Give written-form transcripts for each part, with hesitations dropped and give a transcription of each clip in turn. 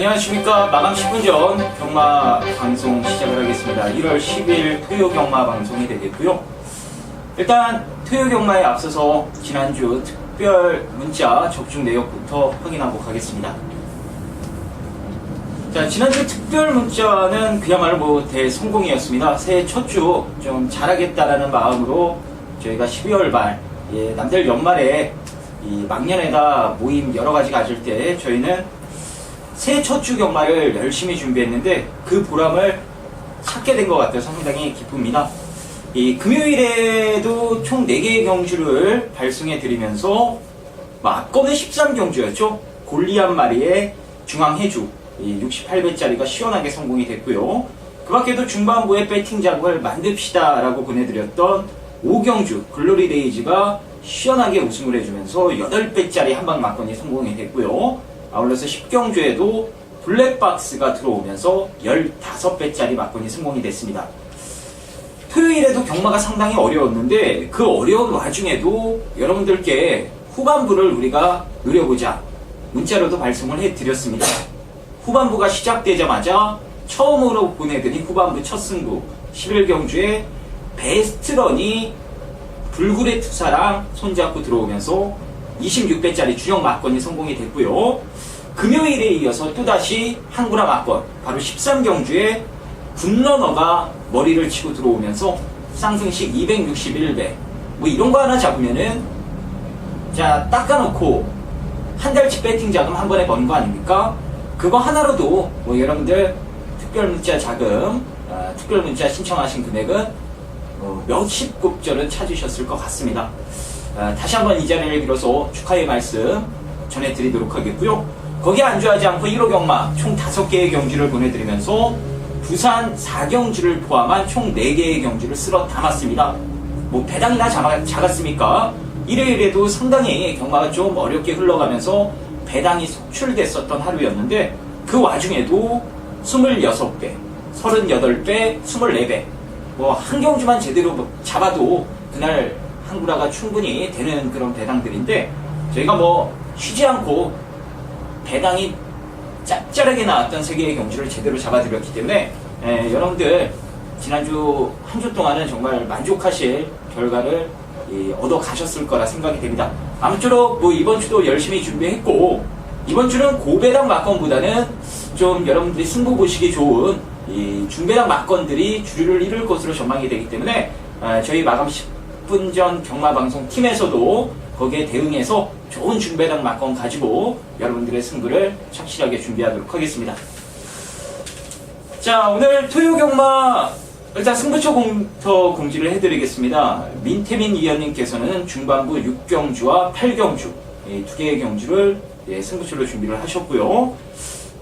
안녕하십니까. 마감 10분 전 경마 방송 시작을 하겠습니다. 1월 10일 토요 경마 방송이 되겠고요. 일단 토요 경마에 앞서서 지난주 특별 문자 적중 내역부터 확인하고 가겠습니다. 자, 지난주 특별 문자는 그야말로 대성공이었습니다. 새해 첫 주 좀 잘하겠다라는 마음으로 저희가 12월 말, 남들 연말에 이 막년에다 모임 여러 가지 가질 때 저희는 새해 첫 주 경마를 열심히 준비했는데 그 보람을 찾게 된 것 같아서 상당히 기쁩니다. 이 금요일에도 총 4개의 경주를 발송해 드리면서 앞권은 13경주였죠. 골리 한 마리의 중앙해주 68배짜리가 시원하게 성공이 됐고요. 그 밖에도 중반부에 배팅 작업을 만듭시다 라고 보내드렸던 5경주 글로리 레이즈가 시원하게 우승을 해주면서 8배짜리 한방 막건이 성공이 됐고요. 아울러서 10경주에도 블랙박스가 들어오면서 15배짜리 막건이 성공이 됐습니다. 토요일에도 경마가 상당히 어려웠는데 그 어려운 와중에도 여러분들께 후반부를 우리가 노려보자 문자로도 발송을 해드렸습니다. 후반부가 시작되자마자 처음으로 보내드린 후반부 첫 승부 11경주에 베스트런이 불굴의 투사랑 손잡고 들어오면서 26배짜리 주력 막건이 성공이 됐고요. 금요일에 이어서 또다시 한구라 막건 바로 13경주에 굿러너가 머리를 치고 들어오면서 상승식 261배 이런 거 하나 잡으면은 자 닦아놓고 한 달치 배팅 자금 한 번에 버는 거 아닙니까? 그거 하나로도 여러분들 특별 문자 자금 특별 문자 신청하신 금액은 몇십 곱절은 찾으셨을 것 같습니다. 다시 한번 이 자리를 빌어서 축하의 말씀 전해드리도록 하겠고요. 거기에 안주하지 않고 1호 경마 총 5개의 경주를 보내드리면서 부산 4경주를 포함한 총 4개의 경주를 쓸어 담았습니다. 배당이나 작았습니까? 일요일에도 상당히 경마가 좀 어렵게 흘러가면서 배당이 속출됐었던 하루였는데 그 와중에도 26배, 38배, 24배 한 경주만 제대로 잡아도 그날 한구라가 충분히 되는 그런 배당들인데 저희가 쉬지 않고 배당이 짭짤하게 나왔던 3개의 경주를 제대로 잡아드렸기 때문에 여러분들 지난주 한 주 동안은 정말 만족하실 결과를 얻어 가셨을 거라 생각이 됩니다. 아무쪼록 이번 주도 열심히 준비했고 이번 주는 고배당 막건보다는 좀 여러분들이 승부 보시기 좋은 이 중배당 막건들이 주류를 이룰 것으로 전망이 되기 때문에 저희 마감 10분 전 경마방송 팀에서도 거기에 대응해서 좋은 중배당 막건 가지고 여러분들의 승부를 착실하게 준비하도록 하겠습니다. 자, 오늘 토요 경마 일단 승부처부터 공지를 해드리겠습니다. 민태민 위원님께서는 중반부 6경주와 8경주 2개의 경주를 승부처로 준비를 하셨고요.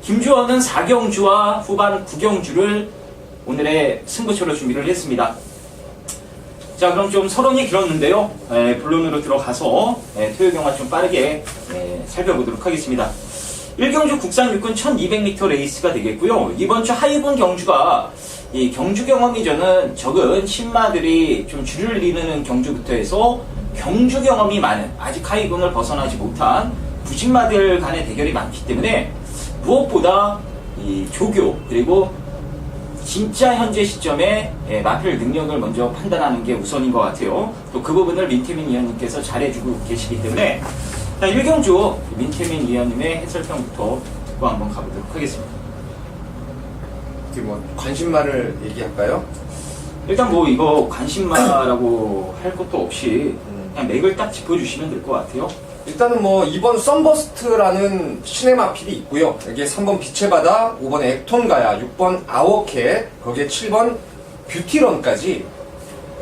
김주원은 4경주와 후반 9경주를 오늘의 승부처로 준비를 했습니다. 자, 그럼 좀 서론이 길었는데요. 본론으로 들어가서 토요 경마 좀 빠르게 살펴보도록 하겠습니다. 1경주 국산 육군 1200m 레이스가 되겠고요. 이번 주 하이군 경주가 이 경주 경험이 적은 신마들이 좀 주를 이루는 경주부터 해서 경주 경험이 많은 아직 하이군을 벗어나지 못한 부신마들 간의 대결이 많기 때문에 무엇보다 이 조교 그리고 진짜 현재 시점에 마필 능력을 먼저 판단하는 게 우선인 것 같아요. 또 그 부분을 민태민 위원님께서 잘해주고 계시기 때문에 1경주 민태민 위원님의 해설평부터 듣고 한번 가보도록 하겠습니다. 관심마를 얘기할까요? 일단 이거 관심마라고 할 것도 없이 그냥 맥을 딱 짚어주시면 될 것 같아요. 일단은 이번 썬버스트라는 신의 마필이 있고요. 여기에 3번 빛의 바다, 5번 액톤가야, 6번 아워캣, 거기에 7번 뷰티런까지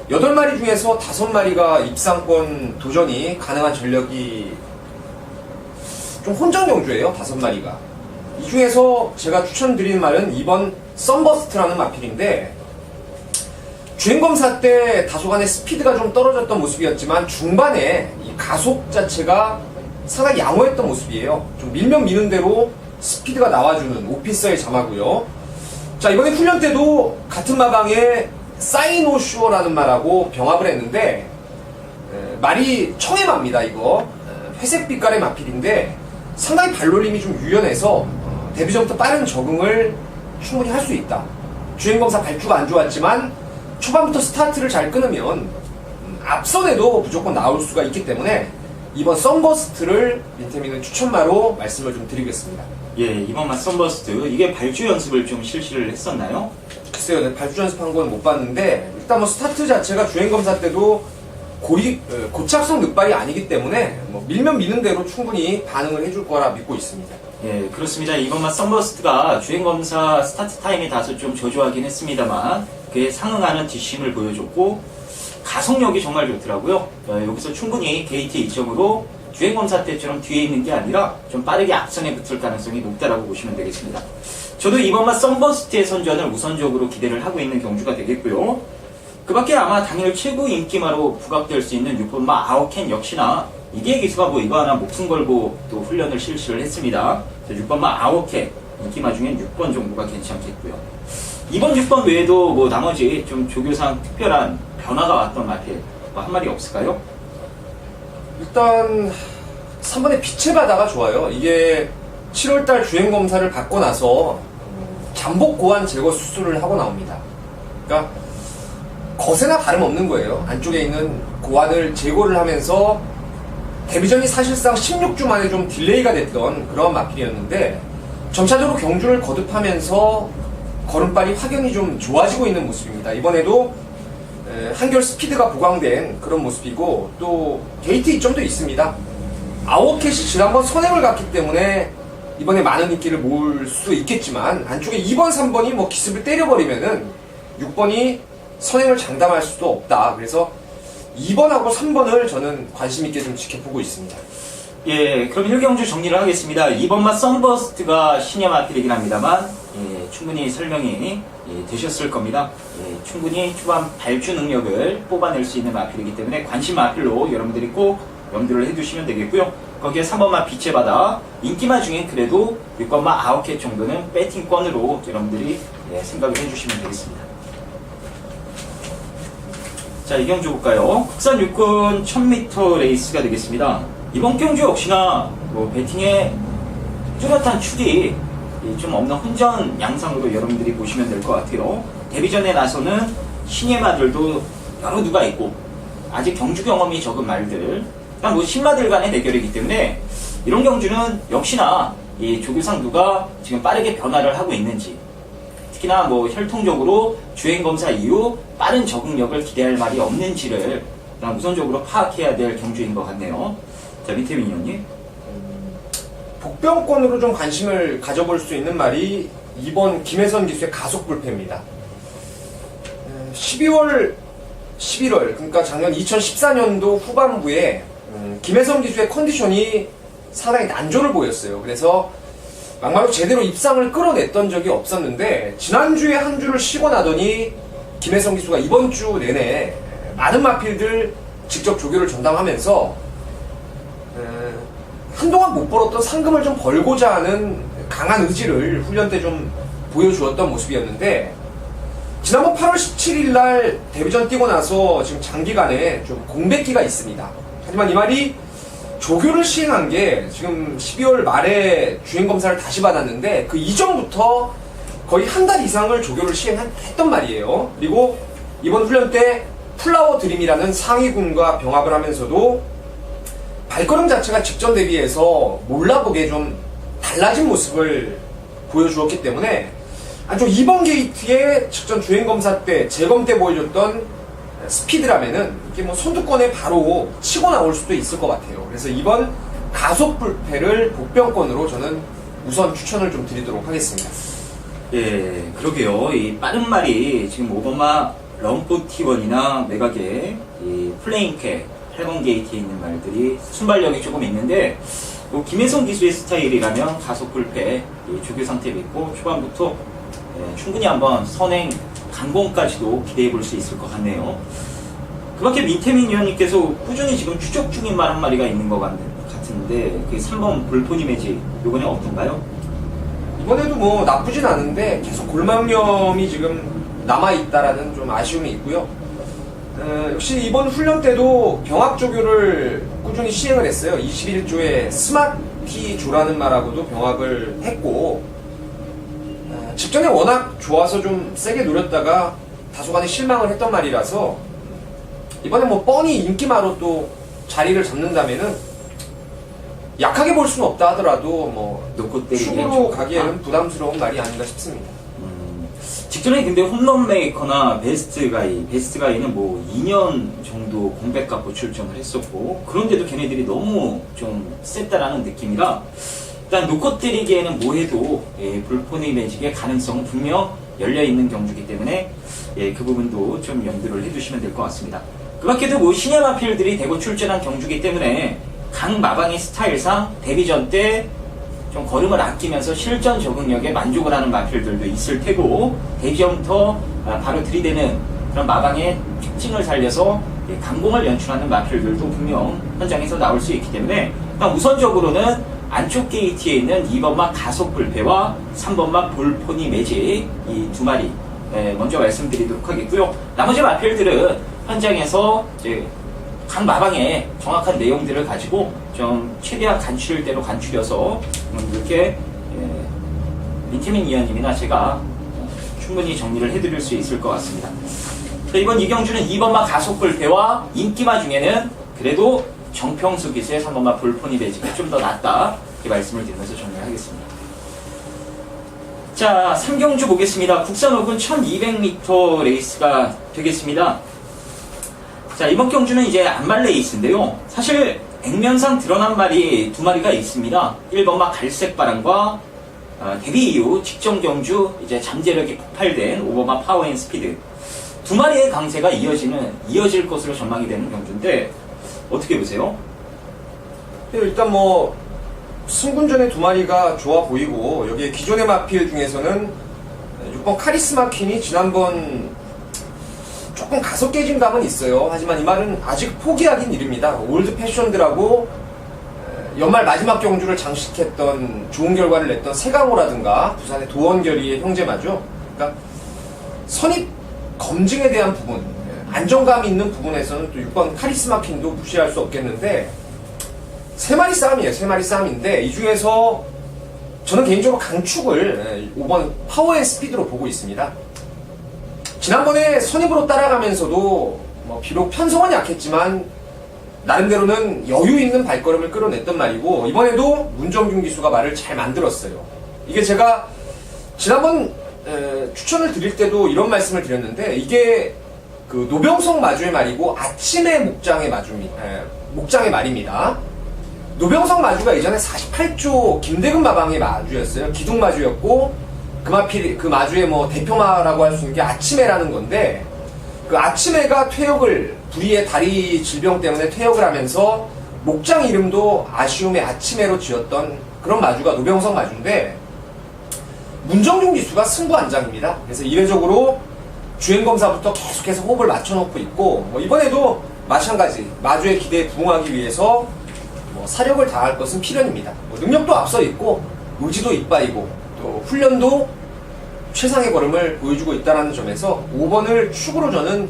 8마리 중에서 5마리가 입상권 도전이 가능한 전력이 좀 혼전 경주예요. 5마리가. 이 중에서 제가 추천드리는 말은 2번 썬버스트라는 마필인데 주행검사 때 다소간의 스피드가 좀 떨어졌던 모습이었지만 중반에 이 가속 자체가 상당히 양호했던 모습이에요. 좀 밀면 미는 대로 스피드가 나와주는 오피서의 자마고요. 자, 이번에 훈련 때도 같은 마방에 사이노슈어라는 말하고 병합을 했는데 말이 청해마입니다. 이거 회색 빛깔의 마필인데 상당히 발놀림이 좀 유연해서 데뷔 전부터 빠른 적응을 충분히 할 수 있다. 주행검사 발주가 안 좋았지만 초반부터 스타트를 잘 끊으면 앞선에도 무조건 나올 수가 있기 때문에 이번 썬버스트를 민태민은 추천마로 말씀을 좀 드리겠습니다. 예, 이번 맛 썬버스트 이게 발주 연습을 좀 실시를 했었나요? 글쎄요, 네, 발주 연습한 건 못 봤는데 일단 뭐 스타트 자체가 주행검사 때도 고착성 늑발이 아니기 때문에 뭐 밀면 미는 대로 충분히 반응을 해줄 거라 믿고 있습니다. 예, 그렇습니다. 이번 맛 썬버스트가 주행검사 스타트 타임이 다소 좀 저조하긴 했습니다만 그에 상응하는 뒷심을 보여줬고 가속력이 정말 좋더라고요. 여기서 충분히 게이트 2점으로 주행검사 때처럼 뒤에 있는 게 아니라 좀 빠르게 앞선에 붙을 가능성이 높다라고 보시면 되겠습니다. 저도 이번 맛 썬버스트의 선전을 우선적으로 기대를 하고 있는 경주가 되겠고요. 그 밖에 아마 당일 최고 인기마로 부각될 수 있는 6번마 아오켄 역시나 이게 기수가 뭐 이거 하나 목숨 걸고 또 훈련을 실시를 했습니다. 6번마 아오켄 인기마 중엔 6번 정도가 괜찮겠고요. 이번 6번 외에도 뭐 나머지 좀 조교상 특별한 변화가 왔던 마필 뭐 한 마리 없을까요? 일단 3번의 빛의 바다가 좋아요. 이게 7월달 주행검사를 받고 나서 잠복 고환 제거 수술을 하고 나옵니다. 그러니까 거세나 다름없는 거예요. 안쪽에 있는 고환을 제거를 하면서 데뷔전이 사실상 16주 만에 좀 딜레이가 됐던 그런 마필이었는데 점차적으로 경주를 거듭하면서 걸음발이 확연히 좀 좋아지고 있는 모습입니다. 이번에도 한결 스피드가 보강된 그런 모습이고 또 게이트 이점도 있습니다. 아오켓이 지난번 선행을 갔기 때문에 이번에 많은 인기를 모을 수 있겠지만 안쪽에 2번, 3번이 뭐 기습을 때려버리면은 6번이 선행을 장담할 수도 없다. 그래서 2번하고 3번을 저는 관심 있게 좀 지켜보고 있습니다. 예, 그럼 1경주 정리를 하겠습니다. 2번마 썬버스트가 신의 마필이긴 합니다만 예, 충분히 설명이 되셨을 겁니다. 예, 충분히 초반 발주 능력을 뽑아낼 수 있는 마필이기 때문에 관심 마필로 여러분들이 꼭 염두를 해두시면 되겠고요. 거기에 3번마 빛의 바다, 인기마 중엔 그래도 6번마 아웃캣 정도는 배팅권으로 여러분들이 예, 생각을 해주시면 되겠습니다. 자, 이 경주 볼까요? 국산 육군 1000m 레이스가 되겠습니다. 이번 경주 역시나 뭐 배팅에 뚜렷한 축이 좀 없는 혼전 양상으로 여러분들이 보시면 될 것 같아요. 데뷔전에 나서는 신예 마들도 여러 누가 있고 아직 경주 경험이 적은 말들, 그냥 뭐 신마들 간의 대결이기 때문에 이런 경주는 역시나 이 조교상 누가 지금 빠르게 변화를 하고 있는지, 특히나 뭐 혈통적으로 주행검사 이후 빠른 적응력을 기대할 말이 없는지를 우선적으로 파악해야 될 경주인 것 같네요. 자, 민태민 의원님. 복병권으로 좀 관심을 가져볼 수 있는 말이 이번 김혜선 기수의 가속 불패입니다. 11월, 그러니까 작년 2014년도 후반부에 김혜선 기수의 컨디션이 상당히 난조를 보였어요. 그래서 막말로 제대로 입상을 끌어냈던 적이 없었는데 지난주에 한 주를 쉬고 나더니 김혜선 기수가 이번 주 내내 많은 마필들 직접 조교를 전담하면서 한동안 못 벌었던 상금을 좀 벌고자 하는 강한 의지를 훈련 때 좀 보여주었던 모습이었는데 지난번 8월 17일 날 데뷔전 뛰고 나서 지금 장기간에 좀 공백기가 있습니다. 하지만 이 말이 조교를 시행한 게 지금 12월 말에 주행검사를 다시 받았는데 그 이전부터 거의 한 달 이상을 조교를 시행했던 말이에요. 그리고 이번 훈련 때 플라워 드림이라는 상위군과 병합을 하면서도 발걸음 자체가 직전 대비해서 몰라보게 좀 달라진 모습을 보여주었기 때문에 아주 이번 게이트의 직전 주행검사 때 재검 때 보여줬던 스피드라면은 이게 뭐 선두권에 바로 치고 나올 수도 있을 것 같아요. 그래서 이번 가속 불패를 복병권으로 저는 우선 추천을 좀 드리도록 하겠습니다. 예, 그러게요. 이 빠른 말이 지금 5번마 럼프 T1이나 매각의 이 플레인캐 8번 게이트에 있는 말들이 순발력이 조금 있는데 뭐 김혜성 기수의 스타일이라면 가속 불패 조교 상태 믿고 초반부터 충분히 한번 선행 강공까지도 기대해 볼 수 있을 것 같네요. 그 밖에 민태민 위원님께서 꾸준히 지금 추적 중인 말 한 마리가 있는 것 같은데 그 3번 볼포니 매직 요번에 어떤가요? 이번에도 뭐 나쁘진 않은데 계속 골망염이 지금 남아있다라는 좀 아쉬움이 있고요. 역시 이번 훈련 때도 병합 조교를 꾸준히 시행을 했어요. 21조에 스마티 조라는 말하고도 병합을 했고 직전에 워낙 좋아서 좀 세게 노렸다가 다소간에 실망을 했던 말이라서 이번에 뭐 뻔히 인기마로 또 자리를 잡는다면은 약하게 볼 수는 없다 하더라도 뭐 놓고 때리기엔 축으로 좀 가기에는 부담스러운 말이 아닌가 싶습니다. 직전에 근데 홈런 메이커나 베스트 가이는 뭐 2년 정도 공백 갖고 출전을 했었고, 그런데도 걔네들이 너무 좀 셌다라는 느낌이라, 일단 놓고 때리기에는 뭐해도 불포니 매직의 가능성은 분명 열려있는 경주이기 때문에 그 부분도 좀 염두를 해두시면 될 것 같습니다. 그 밖에도 뭐 시네마필들이 대거 출전한 경주이기 때문에 각 마방의 스타일상 데뷔전 때 좀 걸음을 아끼면서 실전 적응력에 만족을 하는 마필들도 있을 테고, 데뷔전부터 바로 들이대는 그런 마방의 특징을 살려서 강공을 연출하는 마필들도 분명 현장에서 나올 수 있기 때문에 일단 우선적으로는 안쪽 게이트에 있는 2번막 가속 불패와 3번막 볼포니 매직 이 두 마리 먼저 말씀드리도록 하겠고요. 나머지 마필들은 현장에서 이제 각 마방의 정확한 내용들을 가지고 좀 최대한 간추릴대로 간추려서 이렇게 민태민 위원님이나 제가 충분히 정리를 해드릴 수 있을 것 같습니다. 이번 이경주는 2번마 가속불패와 인기마 중에는 그래도 정평수 기수의 3번마 볼포니 매직이 좀 더 낫다, 이렇게 말씀을 드리면서 정리하겠습니다. 자, 3경주 보겠습니다. 국산 오픈 1200m 레이스가 되겠습니다. 자, 이번 경주는 이제 안말 레이스인데요. 사실 액면상 드러난 말이 두 마리가 있습니다. 1번마 갈색바람과 데뷔 이후 직전 경주 이제 잠재력이 폭발된 5번마 파워앤스피드, 두 마리의 강세가 이어질 것으로 전망이 되는 경주인데 어떻게 보세요? 일단 뭐 승군전의 두 마리가 좋아 보이고, 여기에 기존의 마필 중에서는 6번 카리스마 퀸이 지난번 조금 가속 깨진 감은 있어요. 하지만 이 말은 아직 포기하긴 이릅니다. 올드 패션들하고 연말 마지막 경주를 장식했던 좋은 결과를 냈던 세강호라든가 부산의 도원결의의 형제마죠. 그러니까 선입 검증에 대한 부분, 안정감이 있는 부분에서는 또 6번 카리스마 퀸도 무시할 수 없겠는데, 세 마리 싸움이에요. 세 마리 싸움인데 이 중에서 저는 개인적으로 강축을 5번 파워앤스피드로 보고 있습니다. 지난번에 선입으로 따라가면서도 뭐 비록 편성은 약했지만 나름대로는 여유 있는 발걸음을 끌어냈단 말이고, 이번에도 문정균 기수가 말을 잘 만들었어요. 이게 제가 지난번 추천을 드릴 때도 이런 말씀을 드렸는데, 이게 그 노병석 마주의 말이고 아침의 목장의 말입니다. 노병석 마주가 이전에 48조 김대근 마방의 마주였어요. 기둥 마주였고, 그 마주의 뭐 대표마라고 할 수 있는 게 아침해라는 건데, 그 아침해가 불의의 다리 질병 때문에 퇴역을 하면서 목장 이름도 아쉬움의 아침해로 지었던 그런 마주가 노병석 마주인데, 문정용 기수가 승부안장입니다. 그래서 이례적으로 주행검사부터 계속해서 호흡을 맞춰놓고 있고, 뭐 이번에도 마찬가지 마주의 기대에 부응하기 위해서 뭐 사력을 다할 것은 필연입니다. 뭐 능력도 앞서 있고 의지도 이빠이고 또 훈련도 최상의 걸음을 보여주고 있다는 점에서 5번을 축으로 저는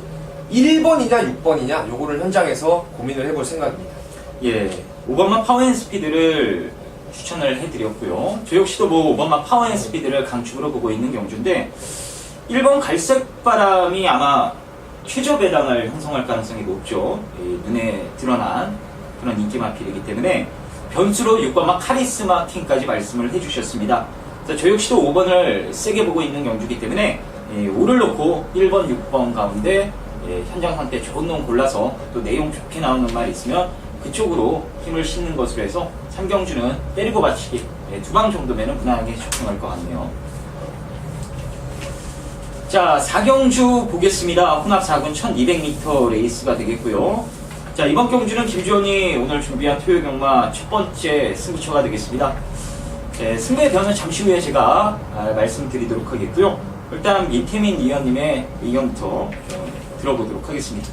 1번이냐 6번이냐 요거를 현장에서 고민을 해볼 생각입니다. 예, 5번마 파워앤스피드를 추천을 해드렸고요. 저 역시도 뭐 5번마 파워앤스피드를 강축으로 보고 있는 경주인데, 1번 갈색바람이 아마 최저 배당을 형성할 가능성이 높죠. 눈에 드러난 그런 인기 마필이기 때문에 변수로 6번마 카리스마 킹까지 말씀을 해주셨습니다. 저 역시도 5번을 세게 보고 있는 경주이기 때문에 5를 놓고 1번, 6번 가운데 현장 상태 좋은 놈 골라서 또 내용 좋게 나오는 말 있으면 그쪽으로 힘을 싣는 것으로 해서 3경주는 때리고 받치기 두 방 정도면 무난하게 적중할 것 같네요. 자, 4경주 보겠습니다. 혼합 4군 1200m 레이스가 되겠고요. 자, 이번 경주는 김주원이 오늘 준비한 토요 경마 첫 번째 승부처가 되겠습니다. 승부의 변은 잠시 후에 제가 말씀드리도록 하겠고요. 일단 민태민 위원님의 의견부터 좀 들어보도록 하겠습니다.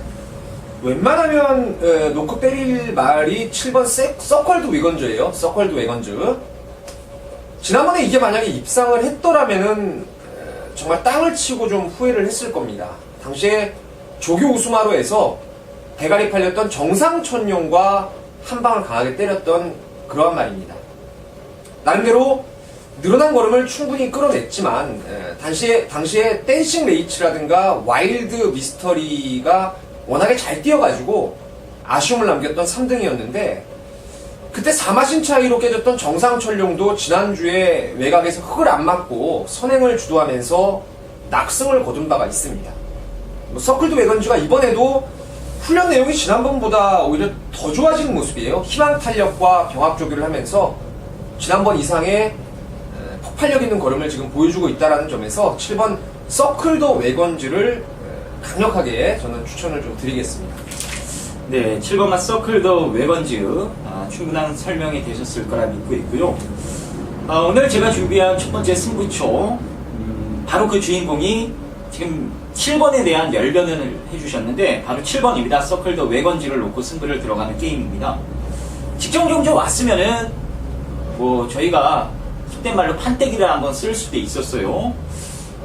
웬만하면 놓고 때릴 말이 7번 서컬드 웨건즈예요. 서컬드 웨건즈. 지난번에 이게 만약에 입상을 했더라면은 정말 땅을 치고 좀 후회를 했을 겁니다. 당시에 조교 우수마로에서 대가리 팔렸던 정상천룡과 한 방을 강하게 때렸던 그러한 말입니다. 나름대로 늘어난 걸음을 충분히 끌어냈지만 당시에 댄싱 레이치라든가 와일드 미스터리가 워낙에 잘 뛰어가지고 아쉬움을 남겼던 3등이었는데 그때 4마신 차이로 깨졌던 정상철룡도 지난주에 외곽에서 흙을 안 맞고 선행을 주도하면서 낙승을 거둔 바가 있습니다. 서클드 외건즈가 이번에도 훈련 내용이 지난번보다 오히려 더 좋아진 모습이에요. 희망 탄력과 병합 조교를 하면서 지난번 이상의 폭발력 있는 걸음을 지금 보여주고 있다는 점에서 7번 서클더 외건즈를 강력하게 저는 추천을 좀 드리겠습니다. 네, 7번마 서클 더 웨건즈 충분한 설명이 되셨을 거라 믿고 있고요. 오늘 제가 준비한 첫 번째 승부초 바로 그 주인공이 지금 7번에 대한 열변을 해주셨는데 바로 7번입니다. 서클 더 웨건즈를 놓고 승부를 들어가는 게임입니다. 직전 경주 왔으면은 뭐 저희가 속된 말로 판때기를 한번 쓸 수도 있었어요.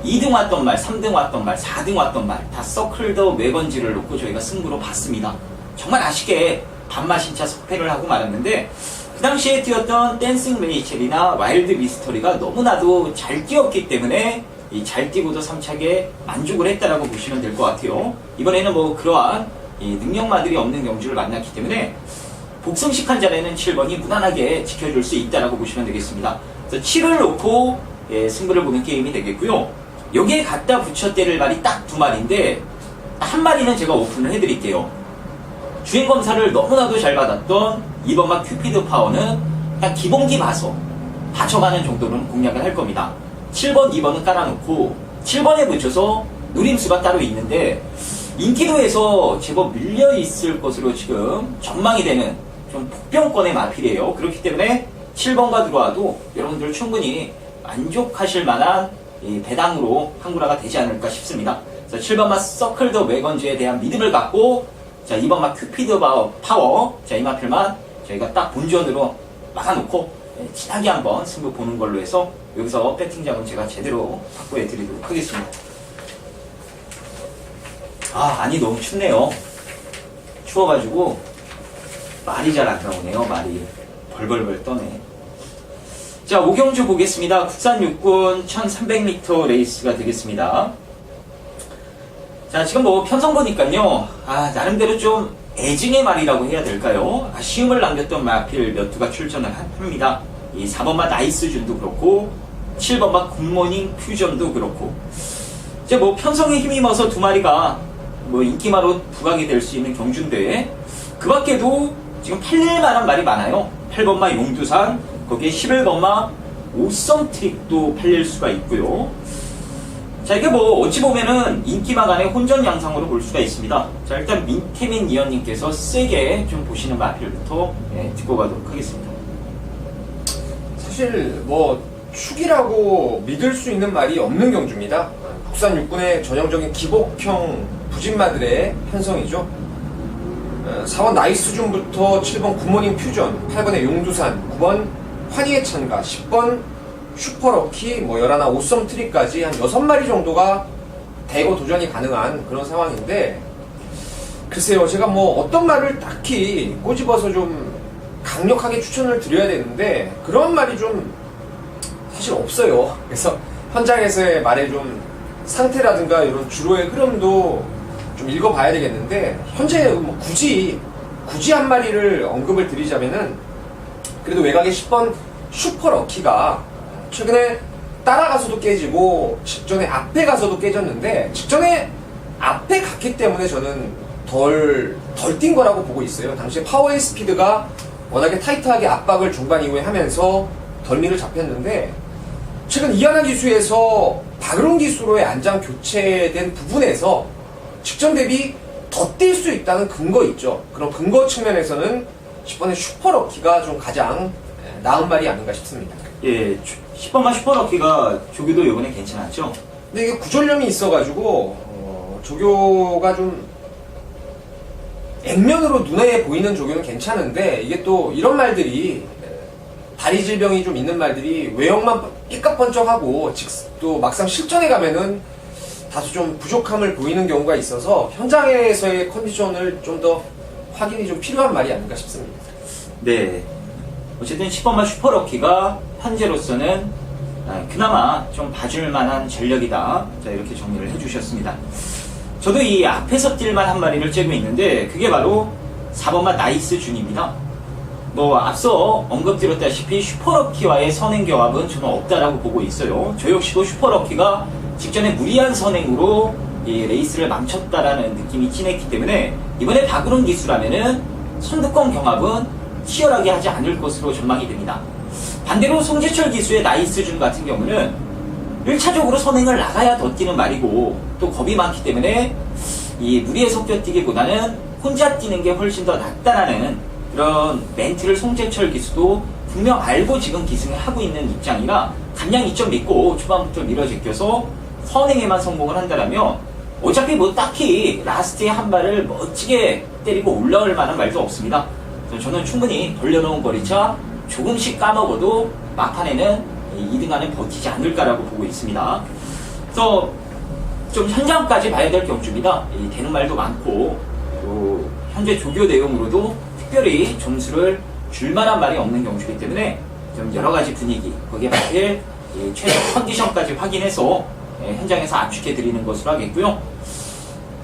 2등 왔던 말, 3등 왔던 말, 4등 왔던 말 다 서클 더 웨건즈를 놓고 저희가 승부로 봤습니다. 정말 아쉽게 반마신차 석패를 하고 말았는데 그 당시에 뛰었던 댄싱 레이첼이나 와일드 미스터리가 너무나도 잘 뛰었기 때문에 이 잘 뛰고도 3차게 만족을 했다라고 보시면 될 것 같아요. 이번에는 뭐 그러한 이 능력마들이 없는 경주를 만났기 때문에 복승식 한 자리는 7번이 무난하게 지켜줄 수 있다라고 보시면 되겠습니다. 그래서 7을 놓고 승부를 보는 게임이 되겠고요. 여기에 갖다 붙여 때릴 말이 딱 두 마리인데 한 마리는 제가 오픈을 해드릴게요. 주행 검사를 너무나도 잘 받았던 2번마 큐피드 파워는 그냥 기본기 봐서 받쳐가는 정도는 공략을 할 겁니다. 7번, 2번은 깔아놓고 7번에 붙여서 누림수가 따로 있는데 인기도에서 제법 밀려있을 것으로 지금 전망이 되는 좀 폭병권의 마필이에요. 그렇기 때문에 7번과 들어와도 여러분들 충분히 만족하실 만한 이 배당으로 항구라가 되지 않을까 싶습니다. 그래서 7번마 서클 더 웨건즈에 대한 믿음을 갖고 자, 2번마 큐피드 파워 자, 이 마필만 저희가 딱 본전으로 막아놓고 진하게 한번 승부 보는 걸로 해서 여기서 배팅장은 제가 제대로 확보해 드리도록 하겠습니다. 안이 너무 춥네요. 추워가지고 말이 잘 안 나오네요. 말이 벌벌벌 떠네. 자, 5경주 보겠습니다. 국산 육군 1300m 레이스가 되겠습니다. 자, 지금 뭐 편성 보니까요. 나름대로 좀 애증의 말이라고 해야 될까요? 아쉬움을 남겼던 마필 몇 두가 출전을 합니다. 이 4번마 나이스준도 그렇고 7번마 굿모닝 퓨전도 그렇고 이제 뭐 편성에 힘입어서 두 마리가 뭐 인기마로 부각이 될 수 있는 경주인데 그 밖에도 지금 팔릴 만한 말이 많아요. 8번마 용두산 거기에 11번마 오썸 트릭도 팔릴 수가 있고요. 자, 이게 뭐 어찌 보면은 인기마 간의 혼전 양상으로 볼 수가 있습니다. 자, 일단 민태민 위원님께서 세게 좀 보시는 마필부터 듣고 가도록 하겠습니다. 사실 뭐 축이라고 믿을 수 있는 말이 없는 경주입니다. 국산 육군의 전형적인 기복형 부진마들의 편성이죠. 4번 나이스준부터 7번 굿모닝 퓨전, 8번의 용두산, 9번 환희의 찬가, 10번 슈퍼럭키, 뭐 11, 오썸 트리까지 한 6마리 정도가 대거 도전이 가능한 그런 상황인데 글쎄요, 제가 뭐 어떤 말을 딱히 꼬집어서 좀 강력하게 추천을 드려야 되는데 그런 말이 좀 사실 없어요. 그래서 현장에서의 말의 좀 상태라든가 이런 주로의 흐름도 좀 읽어봐야 되겠는데 현재 뭐 굳이 한 마리를 언급을 드리자면은 그래도 외곽의 10번 슈퍼럭키가 최근에 따라가서도 깨지고 직전에 앞에 가서도 깨졌는데 직전에 앞에 갔기 때문에 저는 덜 뛴 거라고 보고 있어요. 당시에 파워의 스피드가 워낙에 타이트하게 압박을 중반 이후에 하면서 덜미를 잡혔는데 최근 이하나 기수에서 박으론 기수로의 안장 교체된 부분에서 직전 대비 더 뛸 수 있다는 근거 있죠. 그런 근거 측면에서는 10번의 슈퍼럭키가 좀 가장 나은 말이 아닌가 싶습니다. 예, 10번마 슈퍼럭키가 조교도 요번에 괜찮았죠? 근데 이게 구전염이 있어가지고 조교가 좀 액면으로 눈에 보이는 조교는 괜찮은데 이게 또 이런 말들이 다리 질병이 좀 있는 말들이 외형만 삐까뻔쩍하고 또 막상 실전에 가면은 다소 좀 부족함을 보이는 경우가 있어서 현장에서의 컨디션을 좀 더 확인이 좀 필요한 말이 아닌가 싶습니다. 네. 어쨌든 10번마 슈퍼럭키가 현재로서는 그나마 좀 봐줄 만한 전력이다. 자, 이렇게 정리를 해주셨습니다. 저도 이 앞에서 뛸만 한 마리를 째고 있는데 그게 바로 4번마 나이스 준입니다. 뭐 앞서 언급드렸다시피 슈퍼러키와의 선행 경합은 저는 없다라고 보고 있어요. 저 역시도 슈퍼러키가 직전에 무리한 선행으로 이 레이스를 망쳤다라는 느낌이 진했기 때문에 이번에 박으론 기수라면은 선두권 경합은 치열하게 하지 않을 것으로 전망이 됩니다. 반대로 송재철 기수의 나이스 준 같은 경우는 1차적으로 선행을 나가야 더 뛰는 말이고 또 겁이 많기 때문에 이 무리에 섞여 뛰기보다는 혼자 뛰는 게 훨씬 더 낫다라는 그런 멘트를 송재철 기수도 분명 알고 지금 기승을 하고 있는 입장이라 감량 2점 믿고 초반부터 밀어제껴서 선행에만 성공을 한다라면 어차피 뭐 딱히 라스트에 한 발을 멋지게 때리고 올라올 만한 말도 없습니다. 저는 충분히 돌려놓은 거리차 조금씩 까먹어도 막판에는 2등 안에 버티지 않을까라고 보고 있습니다. 그래서 좀 현장까지 봐야 될 경주입니다. 되는 말도 많고 또 현재 조교 내용으로도 특별히 점수를 줄 만한 말이 없는 경주이기 때문에 좀 여러 가지 분위기 거기에 맞게 최종 컨디션까지 확인해서 현장에서 압축해 드리는 것으로 하겠고요.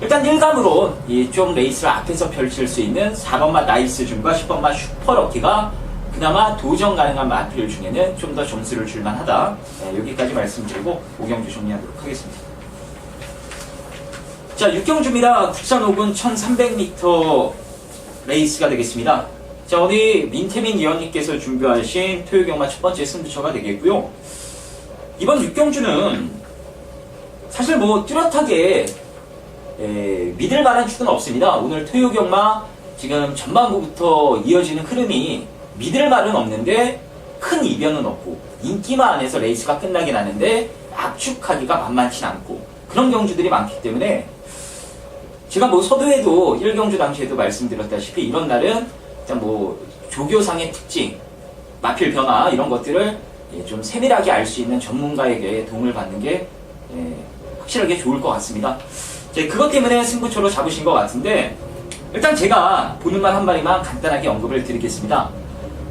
일단 일감으로 좀 레이스를 앞에서 펼칠 수 있는 4번마 나이스 준과 10번마 슈퍼러키가 그나마 도전 가능한 마필 중에는 좀 더 점수를 줄 만하다. 여기까지 말씀드리고 5경주 정리하도록 하겠습니다. 자, 6경주입니다. 국산 5군 1300m 레이스가 되겠습니다. 자, 오늘 민태민 위원님께서 준비하신 토요경마 첫 번째 승부처가 되겠고요. 이번 6경주는 사실 뭐 뚜렷하게 믿을 만한 축은 없습니다. 오늘 토요경마 지금 전반부부터 이어지는 흐름이 믿을 말은 없는데 큰 이변은 없고 인기만 안에서 레이스가 끝나긴 하는데 압축하기가 만만치 않고 그런 경주들이 많기 때문에 제가 뭐 서두에도 1경주 당시에도 말씀드렸다시피 이런 날은 일단 뭐 조교상의 특징, 마필 변화 이런 것들을 좀 세밀하게 알 수 있는 전문가에게 도움을 받는 게 확실하게 좋을 것 같습니다. 그것 때문에 승부처로 잡으신 것 같은데 일단 제가 보는 말 한 마리만 간단하게 언급을 드리겠습니다.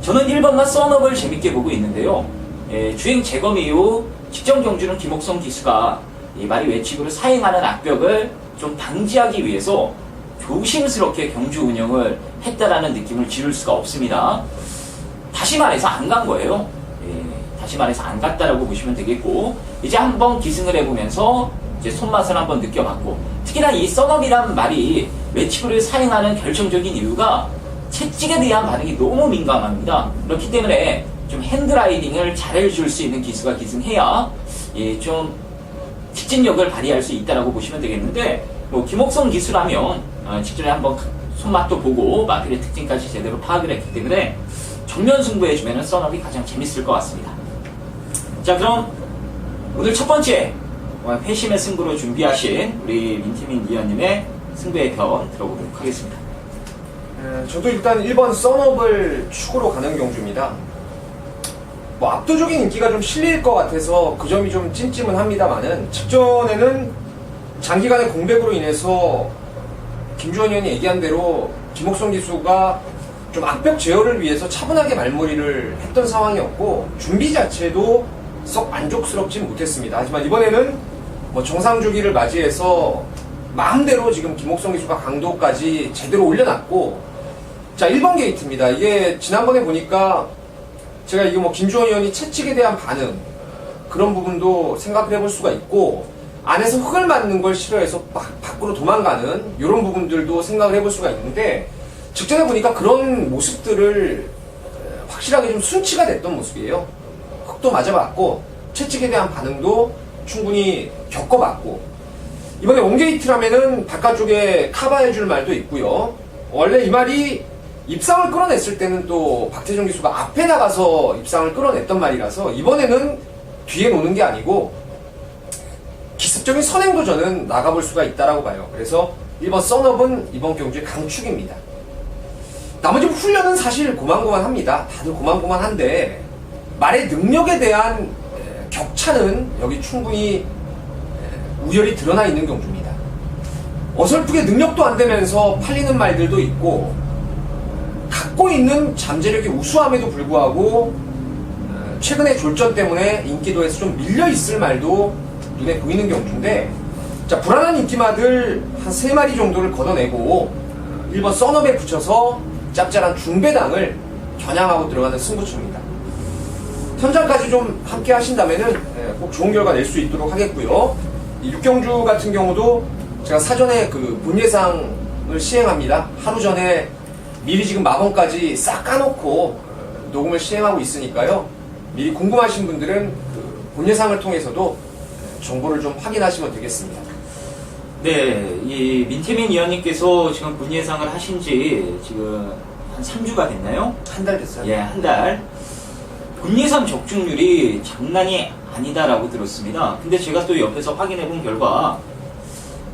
저는 1번마 썬업을 재밌게 보고 있는데요. 주행 재검 이후 직전 경주는 김옥성 기수가 말이 외측으로 사행하는 악벽을 좀 방지하기 위해서 조심스럽게 경주 운영을 했다라는 느낌을 지울 수가 없습니다. 다시 말해서 안 간 거예요. 다시 말해서 안 갔다라고 보시면 되겠고 이제 한번 기승을 해보면서 이제 손맛을 한번 느껴봤고 특히나 이 썬업이란 말이 외측으로 사행하는 결정적인 이유가 채찍에 대한 반응이 너무 민감합니다. 그렇기 때문에 좀 핸드라이딩을 잘해줄 수 있는 기수가 기승해야 좀 직진력을 발휘할 수 있다라고 보시면 되겠는데 뭐 김옥성 기수라면 직전에 한번 손맛도 보고 마필의 특징까지 제대로 파악을 했기 때문에 정면 승부해주면 썬업이 가장 재밌을 것 같습니다. 자, 그럼 오늘 첫 번째 회심의 승부로 준비하신 우리 민태민 위원님의 승부의 편 들어보도록 하겠습니다. 저도 일단 1번 썬업을 축으로 가는 경주입니다. 뭐 압도적인 인기가 좀 실릴 것 같아서 그 점이 좀 찜찜은 합니다만은 직전에는 장기간의 공백으로 인해서 김주원 의원이 얘기한 대로 김옥성 기수가 좀 악벽 제어를 위해서 차분하게 말머리를 했던 상황이었고 준비 자체도 썩 만족스럽진 못했습니다. 하지만 이번에는 뭐 정상주기를 맞이해서 마음대로 지금 김옥성 기수가 강도까지 제대로 올려놨고 자 1번 게이트입니다. 이게 지난번에 보니까 제가 이게 뭐 김주원 의원이 채찍에 대한 반응 그런 부분도 생각을 해볼 수가 있고 안에서 흙을 맞는 걸 싫어해서 밖으로 도망가는 이런 부분들도 생각을 해볼 수가 있는데 직전에 보니까 그런 모습들을 확실하게 좀 순치가 됐던 모습이에요. 흙도 맞아봤고 채찍에 대한 반응도 충분히 겪어봤고 이번에 온게이트라면은 바깥쪽에 커버해줄 말도 있고요. 원래 이 말이 입상을 끌어냈을 때는 또 박태종 기수가 앞에 나가서 입상을 끌어냈던 말이라서 이번에는 뒤에 노는 게 아니고 기습적인 선행도 저는 나가볼 수가 있다라고 봐요. 그래서 1번 썬업은 이번 경주의 강축입니다. 나머지 훈련은 사실 고만고만합니다. 다들 고만고만한데 말의 능력에 대한 격차는 여기 충분히 우열이 드러나 있는 경주입니다. 어설프게 능력도 안 되면서 팔리는 말들도 있고 갖고 있는 잠재력이 우수함에도 불구하고 최근에 졸전 때문에 인기도에서 좀 밀려있을 말도 눈에 보이는 경주인데, 자, 불안한 인기마들 한 3마리 정도를 걷어내고 1번 썬업에 붙여서 짭짤한 중배당을 겨냥하고 들어가는 승부처입니다. 현장까지 좀 함께 하신다면은 꼭 좋은 결과 낼 수 있도록 하겠고요. 이 6경주 같은 경우도 제가 사전에 그 본예상을 시행합니다. 하루 전에 미리 지금 마번까지 싹 까놓고 녹음을 시행하고 있으니까요. 미리 궁금하신 분들은 그 본예상을 통해서도 정보를 좀 확인하시면 되겠습니다. 네, 이 민태민 위원님께서 지금 본 예상을 하신 지 지금 한 3주가 됐나요? 한 달 됐어요. 예, 한 달. 본 예상 적중률이 장난이 아니다라고 들었습니다. 근데 제가 또 옆에서 확인해 본 결과,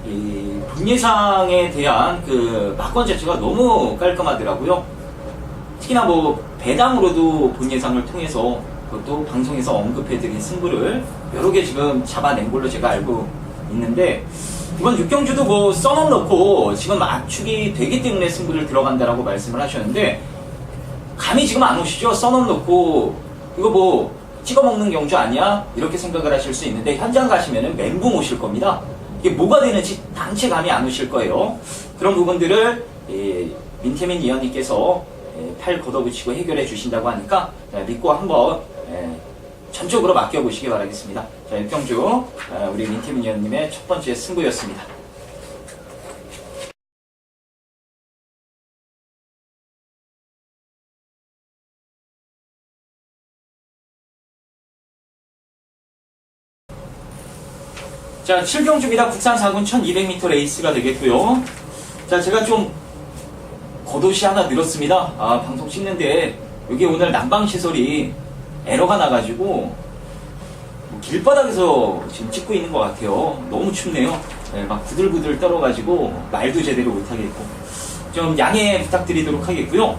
이 본 예상에 대한 그 막권 자체가 너무 깔끔하더라고요. 특히나 뭐 배당으로도 본 예상을 통해서 그것도 방송에서 언급해드린 승부를 여러 개 지금 잡아낸 걸로 제가 알고 있는데, 이번 6경주도 뭐 썬업 넣고 지금 압축이 되기 때문에 승부를 들어간다라고 말씀을 하셨는데, 감이 지금 안 오시죠? 썬업 넣고 이거 뭐 찍어먹는 경주 아니야? 이렇게 생각을 하실 수 있는데, 현장 가시면은 멘붕 오실 겁니다. 이게 뭐가 되는지 단체 감이 안 오실 거예요. 그런 부분들을 민태민 위원님께서 팔 걷어붙이고 해결해 주신다고 하니까 믿고 한번 전적으로 맡겨보시기 바라겠습니다. 자, 6경주 우리 민태민 위원님의 첫 번째 승부였습니다. 자, 7경주입니다. 국산 4군 1200m 레이스가 되겠고요. 자, 제가 좀 겉옷이 하나 늘었습니다. 방송 찍는데 여기 오늘 난방시설이 에러가 나가지고 뭐 길바닥에서 지금 찍고 있는 것 같아요. 너무 춥네요. 네, 막 부들부들 떨어가지고 말도 제대로 못하겠고 좀 양해 부탁드리도록 하겠고요.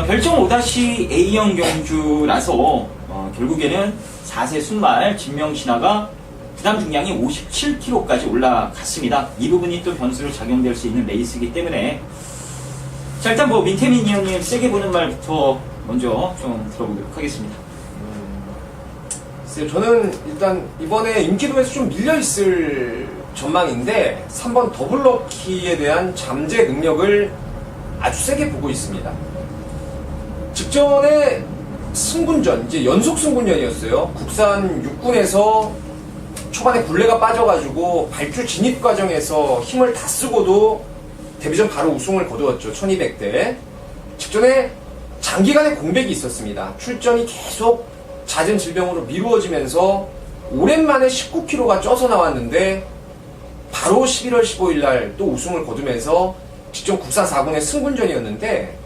별정 5-A형 경주라서 결국에는 4세 순말 진명신화가 부담 중량이 57kg까지 올라갔습니다. 이 부분이 또 변수로 작용될 수 있는 레이스이기 때문에, 자, 일단 뭐 민태민 위원님 세게 보는 말부터 먼저 좀 들어보도록 하겠습니다. 글쎄요, 저는 일단 이번에 인기도에서 좀 밀려있을 전망인데 3번 더블럭키에 대한 잠재 능력을 아주 세게 보고 있습니다. 직전에 승분전, 이제 연속 승분전이었어요. 국산 6군에서 초반에 굴레가 빠져가지고 발주 진입 과정에서 힘을 다 쓰고도 데뷔전 바로 우승을 거두었죠. 1200대. 직전에 장기간의 공백이 있었습니다. 출전이 계속 잦은 질병으로 미루어지면서 오랜만에 19kg가 쪄서 나왔는데 바로 11월 15일 날 또 우승을 거두면서 직전 국산 4군의 승분전이었는데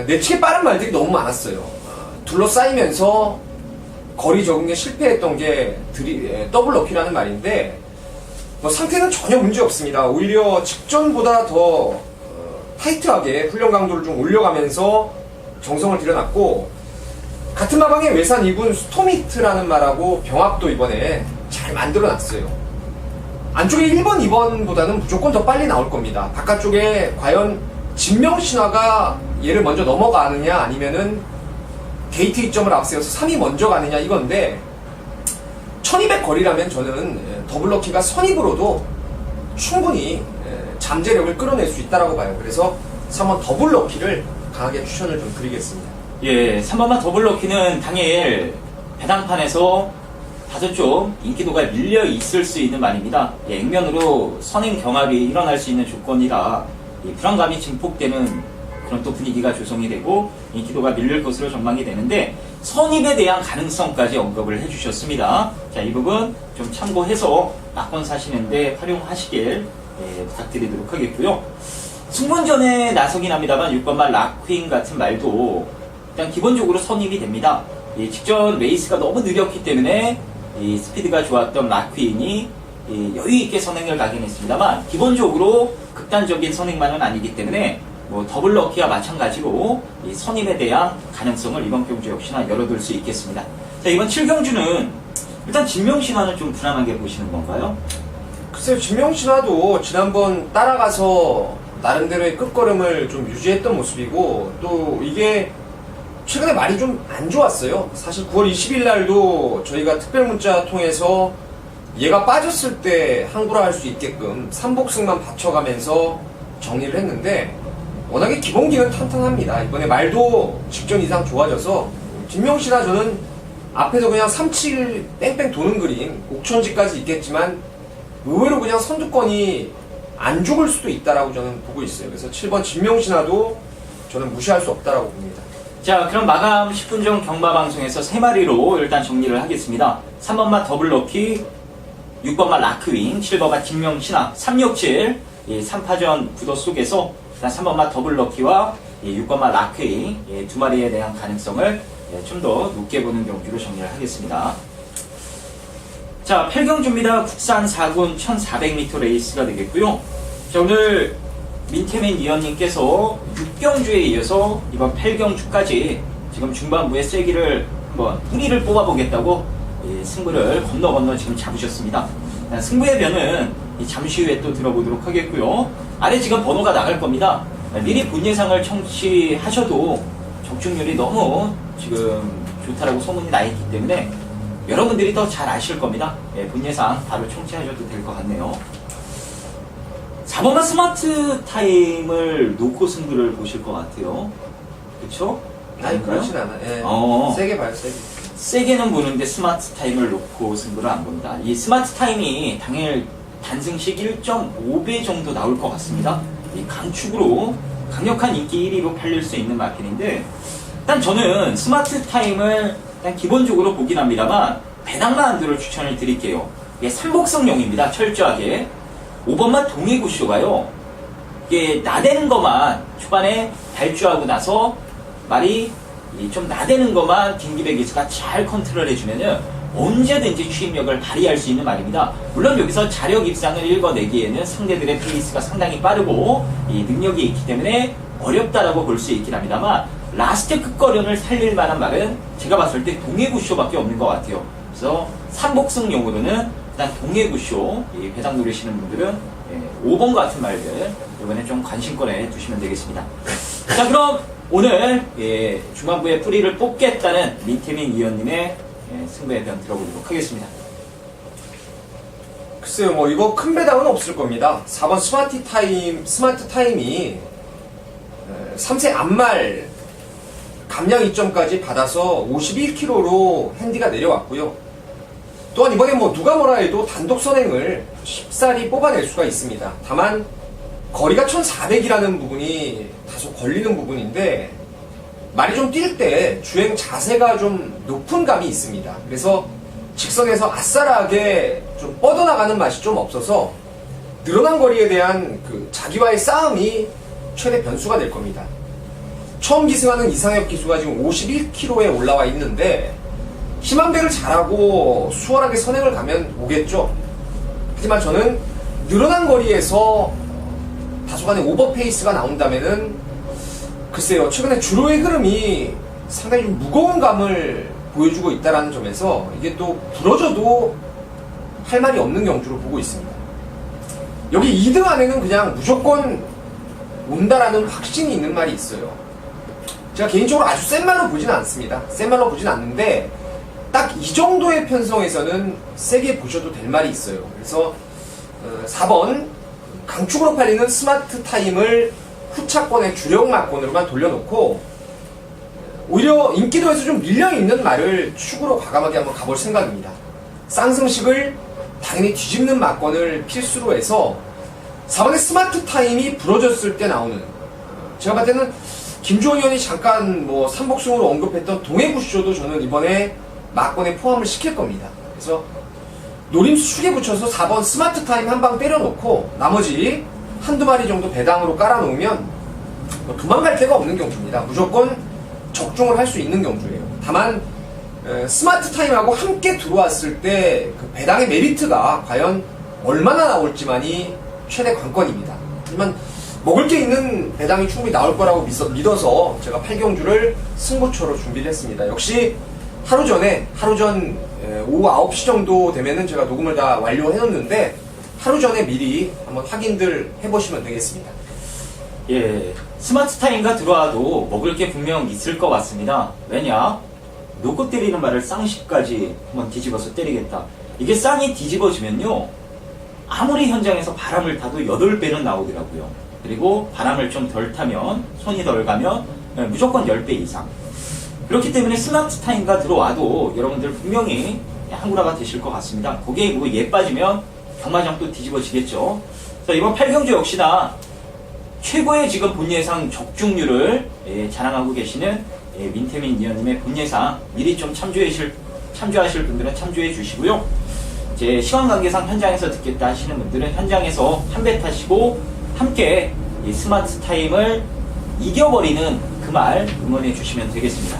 내치기 빠른 말들이 너무 많았어요. 둘러싸이면서 거리 적응에 실패했던 게 더블 럭키라는 말인데, 뭐 상태는 전혀 문제 없습니다. 오히려 직전보다 더 타이트하게 훈련 강도를 좀 올려가면서 정성을 들여놨고, 같은 마방의 외산 2군 스톰히트라는 말하고 병합도 이번에 잘 만들어놨어요. 안쪽에 1번, 2번보다는 무조건 더 빨리 나올 겁니다. 바깥쪽에 과연 진명신화가 얘를 먼저 넘어가느냐 아니면은 게이트 2점을 앞세워서 3이 먼저 가느냐 이건데, 1200 거리라면 저는 더블럭키가 선입으로도 충분히 잠재력을 끌어낼 수 있다고 봐요. 그래서 3번 더블럭키를 강하게 추천을 좀 드리겠습니다. 예, 3번만 더블럭키는 당일 배당판에서 다소 좀 인기도가 밀려 있을 수 있는 말입니다. 예, 액면으로 선행 경합이 일어날 수 있는 조건이라 불안감이 증폭되는 그런 또 분위기가 조성이 되고 인기도가 밀릴 것으로 전망이 되는데, 선입에 대한 가능성까지 언급을 해주셨습니다. 자, 이 부분 좀 참고해서 낙권 사시는데 활용하시길 부탁드리도록 하겠고요. 승분전에 나서긴 합니다만 6번말 락퀸 같은 말도 일단 기본적으로 선입이 됩니다. 직전 레이스가 너무 느렸기 때문에 이 스피드가 좋았던 락퀸이 여유있게 선행을 가긴 했습니다만 기본적으로 극단적인 선행만은 아니기 때문에 뭐 더블럭키와 마찬가지로 이 선임에 대한 가능성을 이번 경주 역시나 열어둘 수 있겠습니다. 자, 이번 7경주는 일단 진명신화는 좀 불안하게 보시는 건가요? 글쎄요, 진명신화도 지난번 따라가서 나름대로의 끝걸음을 좀 유지했던 모습이고, 또 이게 최근에 말이 좀 안 좋았어요. 사실 9월 20일 날도 저희가 특별 문자 통해서 얘가 빠졌을 때 항구라 할 수 있게끔 삼복승만 받쳐가면서 정리를 했는데 워낙에 기본기는 탄탄합니다. 이번에 말도 직전 이상 좋아져서 김명씨나 저는 앞에서 그냥 37 뺑뺑 도는 그림 옥천지까지 있겠지만 의외로 그냥 선두권이 안 죽을 수도 있다라고 저는 보고 있어요. 그래서 7번 진명신화도 저는 무시할 수 없다라고 봅니다. 자, 그럼 마감 10분 전 경마방송에서 3마리로 일단 정리를 하겠습니다. 3번마 더블럭키, 6번마 라크윙, 7번마 김명신화, 367, 3파전 구도 속에서 일단 3번마 더블럭키와 6번마 라크윙 두 마리에 대한 가능성을 좀 더 높게 보는 경주로 정리를 하겠습니다. 자, 8경주입니다. 국산 4군 1400m 레이스가 되겠고요. 자, 오늘 민태민 위원님께서 6경주에 이어서 이번 8경주까지 지금 중반부에 세기를 한번 뿌리를 뽑아보겠다고 승부를 건너 지금 잡으셨습니다. 승부의 변은 잠시 후에 또 들어보도록 하겠고요. 아래 지금 번호가 나갈 겁니다. 미리 본 예상을 청취하셔도 적중률이 너무 지금 좋다라고 소문이 나 있기 때문에 여러분들이 더 잘 아실 겁니다. 본 예상 바로 청취하셔도 될 것 같네요. 4번만 스마트 타임을 놓고 승부를 보실 것 같아요. 그쵸? 아니, 그렇진 않아. 예. 세게 봐요, 세게. 세게는 보는데 스마트 타임을 놓고 승부를 안 본다. 이 스마트 타임이 당일 단승식 1.5배 정도 나올 것 같습니다. 이 강축으로 강력한 인기 1위로 팔릴 수 있는 마켓인데, 일단 저는 스마트 타임을 일단 기본적으로 보긴 합니다만 배낭만두를 추천을 드릴게요. 이게 삼복성용입니다. 철저하게. 5번만 동해구쇼가요. 이게 나대는 것만 초반에 발주하고 나서 말이 좀 나대는 것만 김기배 기수가 잘 컨트롤 해주면은 언제든지 추임력을 발휘할 수 있는 말입니다. 물론 여기서 자력 입상을 읽어내기에는 상대들의 페이스가 상당히 빠르고 이 능력이 있기 때문에 어렵다라고 볼 수 있긴 합니다만 라스트 끝거련을 살릴 만한 말은 제가 봤을 때 동해구쇼밖에 없는 것 같아요. 그래서 삼복승용으로는 일단 동해구쇼 배당 노리시는 분들은 5번 같은 말들 이번에 좀 관심권에 두시면 되겠습니다. 자, 그럼 오늘 중반부에 뿌리를 뽑겠다는 민태민 위원님의 승부의 변 들어보도록 하겠습니다. 글쎄요, 뭐 이거 큰 배당은 없을 겁니다. 4번 스마트 타임이 3세 앞말 감량 이점까지 받아서 51kg로 핸디가 내려왔고요. 또한 이번에 뭐 누가 뭐라 해도 단독 선행을 쉽사리 뽑아낼 수가 있습니다. 다만 거리가 1400이라는 부분이 다소 걸리는 부분인데 말이 좀 뛸 때 주행 자세가 좀 높은 감이 있습니다. 그래서 직선에서 아싸라하게 좀 뻗어나가는 맛이 좀 없어서 늘어난 거리에 대한 그 자기와의 싸움이 최대 변수가 될 겁니다. 처음 기승하는 이상혁 기수가 지금 51kg에 올라와 있는데 희망배를 잘하고 수월하게 선행을 가면 오겠죠. 하지만 저는 늘어난 거리에서 다소간의 오버페이스가 나온다면은 글쎄요, 최근에 주로의 흐름이 상당히 좀 무거운 감을 보여주고 있다는 점에서 이게 또 부러져도 할 말이 없는 경주로 보고 있습니다. 여기 2등 안에는 그냥 무조건 온다라는 확신이 있는 말이 있어요. 제가 개인적으로 아주 센 말로 보진 않습니다. 센 말로 보진 않는데 딱 이 정도의 편성에서는 세게 보셔도 될 말이 있어요. 그래서 4번 강축으로 팔리는 스마트 타임을 후차권의 주력 막권으로만 돌려놓고 오히려 인기도에서 좀 밀려있는 말을 축으로 과감하게 한번 가볼 생각입니다. 쌍승식을 당연히 뒤집는 막권을 필수로 해서 4번의 스마트 타임이 부러졌을 때 나오는, 제가 봤을 때는 김주원 의원이 잠깐 뭐 삼복승으로 언급했던 동해구쇼도 저는 이번에 막권에 포함을 시킬 겁니다. 그래서 노림수 축에 붙여서 4번 스마트 타임 한 방 때려놓고 나머지 한두 마리 정도 배당으로 깔아놓으면 뭐 도망갈 데가 없는 경주입니다. 무조건 적중을 할 수 있는 경주예요. 다만 스마트 타임하고 함께 들어왔을 때 그 배당의 메리트가 과연 얼마나 나올지만이 최대 관건입니다. 하지만 먹을 게 있는 배당이 충분히 나올 거라고 믿어서 제가 8경주를 승부처로 준비를 했습니다. 역시 하루 전 오후 9시 정도 되면은 제가 녹음을 다 완료해 놓는데 하루 전에 미리 한번 확인들 해보시면 되겠습니다. 예, 스마트 타임가 들어와도 먹을 게 분명 있을 것 같습니다. 왜냐? 놓고 때리는 말을 쌍시까지 한번 뒤집어서 때리겠다. 이게 쌍이 뒤집어지면요, 아무리 현장에서 바람을 타도 8배는 나오더라고요. 그리고 바람을 좀 덜 타면, 손이 덜 가면 무조건 10배 이상. 그렇기 때문에 스마트 타임가 들어와도 여러분들 분명히 한구라가 되실 것 같습니다. 거기에 뭐 예 빠지면 경마장도 뒤집어지겠죠. 자, 이번 8경주 역시나 최고의 지금 본예상 적중률을 자랑하고 계시는 민태민 위원님의 본예상 미리 좀 참조하실 분들은 참조해 주시고요. 이제 시간 관계상 현장에서 듣겠다 하시는 분들은 현장에서 한 배 타시고 함께 이 스마트 타임을 이겨버리는 그 말 응원해 주시면 되겠습니다.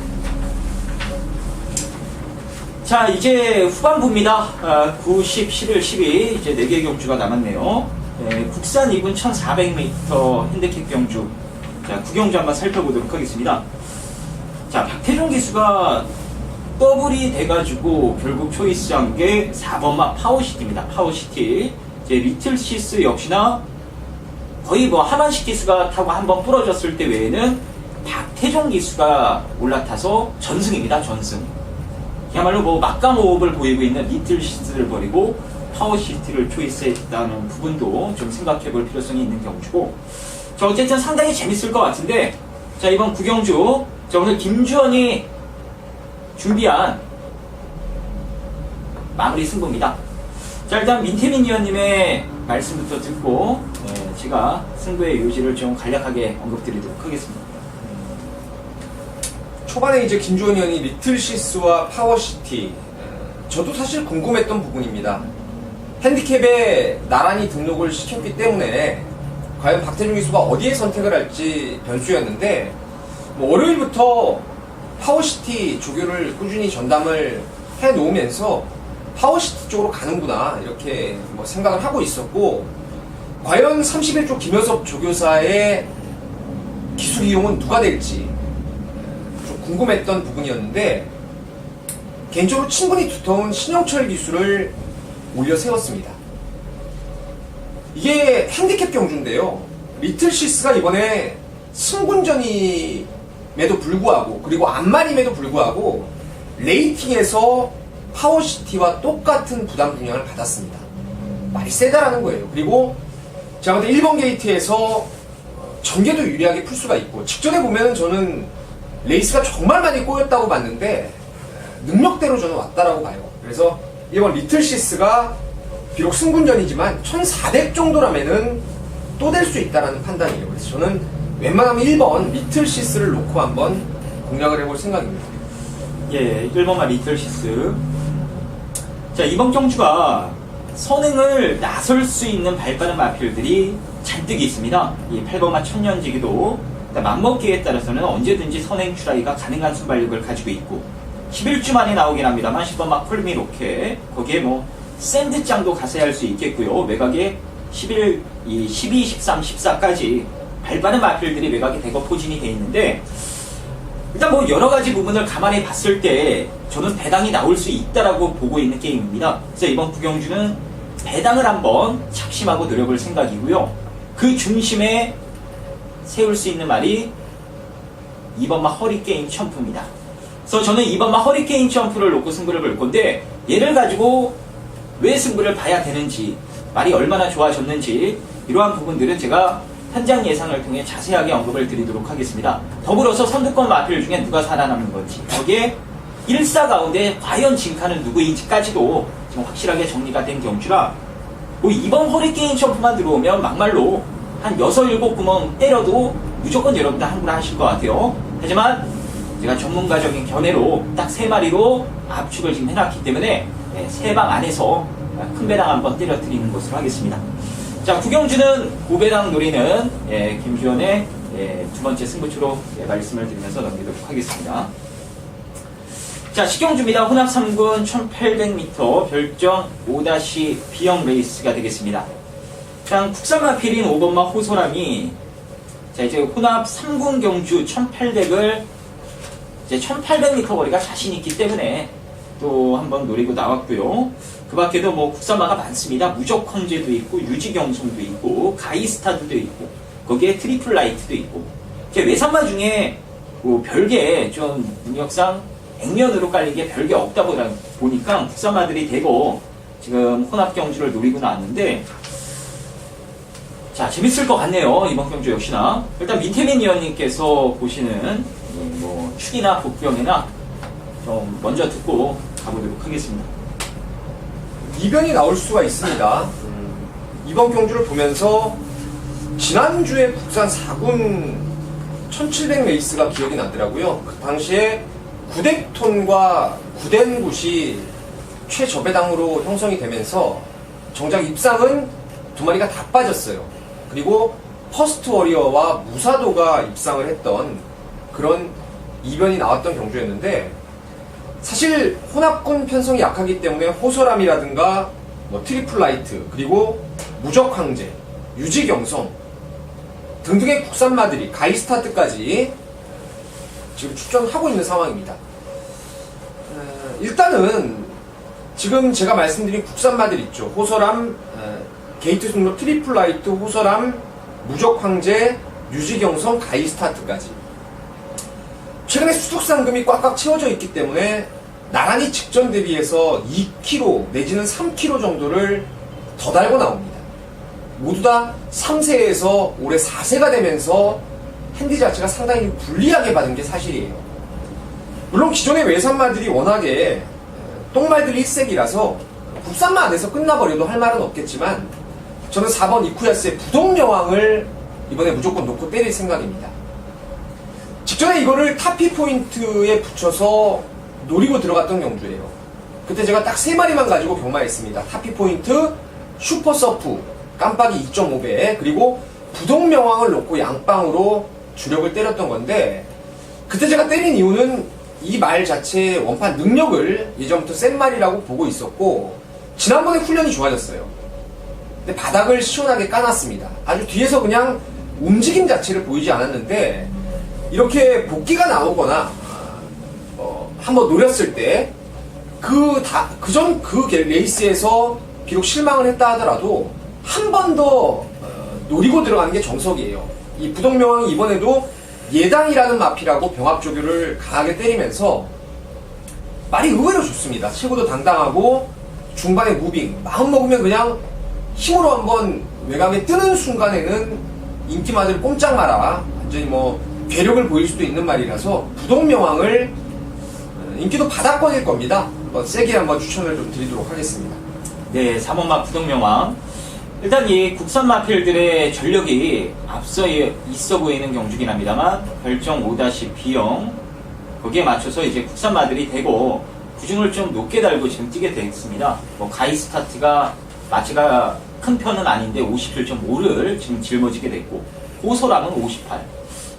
자, 이제 후반부입니다. 9, 10, 11, 12 이제 4개 경주가 남았네요. 국산 2군 1400m 핸디캡 경주. 자, 구경주 한번 살펴보도록 하겠습니다. 자, 박태종 기수가 더블이 돼가지고 결국 초이스한 게 4번마 파워시티입니다. 파워시티. 이제 리틀시스 역시나 거의 뭐 하만식 기수가 타고 한번 부러졌을 때 외에는 박태종 기수가 올라타서 전승입니다. 전승. 그야말로 뭐 막강호흡을 보이고 있는 리틀시스를 버리고 파워시티를 초이스했다는 부분도 좀 생각해 볼 필요성이 있는 경주고. 자, 어쨌든 상당히 재밌을 것 같은데, 자, 이번 구경주, 자, 오늘 김주원이 준비한 마무리 승부입니다. 자, 일단 민태민 위원님의 말씀부터 듣고 제가 승부의 요지를 좀 간략하게 언급드리도록 하겠습니다. 초반에 이제 김주원 의원이 리틀시스와 파워시티, 저도 사실 궁금했던 부분입니다. 핸디캡에 나란히 등록을 시켰기 때문에 과연 박태종 기수가 어디에 선택을 할지 변수였는데, 뭐 월요일부터 파워시티 조교를 꾸준히 전담을 해놓으면서 파워시티 쪽으로 가는구나 이렇게 뭐 생각을 하고 있었고, 과연 31조 김효섭 조교사의 기술 이용은 누가 될지 좀 궁금했던 부분이었는데, 개인적으로 친분이 두터운 신영철 기수를 올려 세웠습니다. 이게 핸디캡 경주인데요, 리틀시스가 이번에 승군전임에도 불구하고, 그리고 안마림에도 불구하고 레이팅에서 파워시티와 똑같은 부담 분양을 받았습니다. 말이 세다라는 거예요. 그리고 제가 볼 때 1번 게이트에서 전개도 유리하게 풀 수가 있고, 직전에 보면 저는 레이스가 정말 많이 꼬였다고 봤는데 능력대로 저는 왔다라고 봐요. 그래서 1번 리틀시스가 비록 승군전이지만 1400 정도라면은 또 될 수 있다라는 판단이에요. 그래서 저는 웬만하면 1번 리틀시스를 놓고 한번 공략을 해볼 생각입니다. 예, 1번마 리틀시스. 자, 이번 경주가 선행을 나설 수 있는 발빠른 마필들이 잔뜩 있습니다. 이 8번마 천년지기도 맘먹기에 따라서는 언제든지 선행 출하기가 가능한 순발력을 가지고 있고, 11주 만에 나오긴 합니다만 10번마 콜미 로켓, 거기에 뭐 샌드장도 가세할 수 있겠고요. 외곽에 12, 13, 14까지 발빠른 마필들이 외곽에 대거 포진이 되어 있는데, 일단 뭐 여러 가지 부분을 감안해 봤을 때 저는 배당이 나올 수 있다라고 보고 있는 게임입니다. 그래서 이번 구경주는 배당을 한번 착심하고 노려볼 생각이고요. 그 중심에 세울 수 있는 말이 2번마 허리케인 점프입니다. 그래서 저는 2번마 허리케인 점프를 놓고 승부를 볼 건데, 얘를 가지고 왜 승부를 봐야 되는지, 말이 얼마나 좋아졌는지, 이러한 부분들은 제가 현장 예상을 통해 자세하게 언급을 드리도록 하겠습니다. 더불어서 선두권 마필 중에 누가 살아남는 건지, 거기에 1사 가운데 과연 진카는 누구인지까지도 지금 확실하게 정리가 된 경주라, 뭐 이번 허리케인 점프만 들어오면 막말로 한 6, 7구멍 때려도 무조건 여러분들 한구나 하실 것 같아요. 하지만 제가 전문가적인 견해로 딱 3마리로 압축을 지금 해놨기 때문에 3방 안에서 큰 배당 한번 때려 드리는 것으로 하겠습니다. 자, 구경주는 5배당 노리는 김주원의 두 번째 승부처로 말씀을 드리면서 넘기도록 하겠습니다. 자, 식경주입니다. 혼합 3군 1800m 별정 5-B형 레이스가 되겠습니다. 일단 국산마필인 5번마 호소람이, 자, 이제 혼합 3군 경주 1800을 이제 1800m 거리가 자신 있기 때문에 또 한번 노리고 나왔고요. 그 밖에도 뭐 국산마가 많습니다. 무적헌제도 있고, 유지경송도 있고, 가이스타드도 있고, 거기에 트리플 라이트도 있고, 제 외산마 중에 뭐 별게 좀 능력상 액면으로 깔린 게 별게 없다 보니까 국산마들이 대거 지금 혼합 경주를 노리고 나왔는데, 자, 재밌을 것 같네요. 이번 경주 역시나. 일단 민태민 위원님께서 보시는 뭐 축이나 복병이나 좀 먼저 듣고 가보도록 하겠습니다. 이변이 나올 수가 있습니다. 이번 경주를 보면서 지난주에 국산 4군 1700 레이스가 기억이 나더라고요. 그 당시에 구덱톤과 구덴굿이 최저배당으로 형성이 되면서 정작 입상은 두 마리가 다 빠졌어요. 그리고 퍼스트 워리어와 무사도가 입상을 했던 그런 이변이 나왔던 경주였는데, 사실 혼합군 편성이 약하기 때문에 호소람이라든가 뭐 트리플 라이트, 그리고 무적황제, 유지경성 등등의 국산마들이 가이스타트까지 지금 출전하고 있는 상황입니다. 일단은 지금 제가 말씀드린 국산마들 있죠. 호소람, 게이트 승로, 트리플 라이트, 호소람, 무적황제, 유지경성, 가이스타트까지 최근에 수축상금이 꽉꽉 채워져 있기 때문에 나란히 직전 대비해서 2kg 내지는 3kg 정도를 더 달고 나옵니다. 모두 다 3세에서 올해 4세가 되면서 핸디 자체가 상당히 불리하게 받은 게 사실이에요. 물론 기존의 외산마들이 워낙에 똥말들이 일색이라서 국산마 안에서 끝나버려도 할 말은 없겠지만, 저는 4번 이쿠야스의 부동여왕을 이번에 무조건 놓고 때릴 생각입니다. 직전에 이거를 타피 포인트에 붙여서 노리고 들어갔던 경주예요. 그때 제가 딱 3마리만 가지고 경마했습니다. 타피 포인트, 슈퍼서프, 깜빡이 2.5배, 그리고 부동명왕을 놓고 양빵으로 주력을 때렸던 건데, 그때 제가 때린 이유는 이 말 자체의 원판 능력을 예전부터 센 말이라고 보고 있었고, 지난번에 훈련이 좋아졌어요. 근데 바닥을 시원하게 까놨습니다. 아주 뒤에서 그냥 움직임 자체를 보이지 않았는데, 이렇게 복귀가 나오거나 한번 노렸을 때 그 레이스에서 비록 실망을 했다 하더라도 한 번 더 노리고 들어가는 게 정석이에요. 이 부동명왕이 이번에도 예당이라는 마피라고 병합조교를 강하게 때리면서 말이 의외로 좋습니다. 체구도 당당하고 중반에 무빙, 마음 먹으면 그냥 힘으로 한번 외곽에 뜨는 순간에는 인기마들 꼼짝 마라, 완전히 뭐 괴력을 보일 수도 있는 말이라서 부동명왕을 인기도 바닥권일 겁니다. 세게 한번 추천을 좀 드리도록 하겠습니다. 네, 3번마 부동명왕. 일단 이 국산 마필들의 전력이 앞서 있어 보이는 경주긴 합니다만, 별정 5-B형 거기에 맞춰서 이제 국산 마들이 되고 구중을 좀 높게 달고 지금 뛰게 됐습니다. 뭐 가이스타트가 마치가 큰 편은 아닌데 57.5를 지금 짊어지게 됐고, 호소람은 58.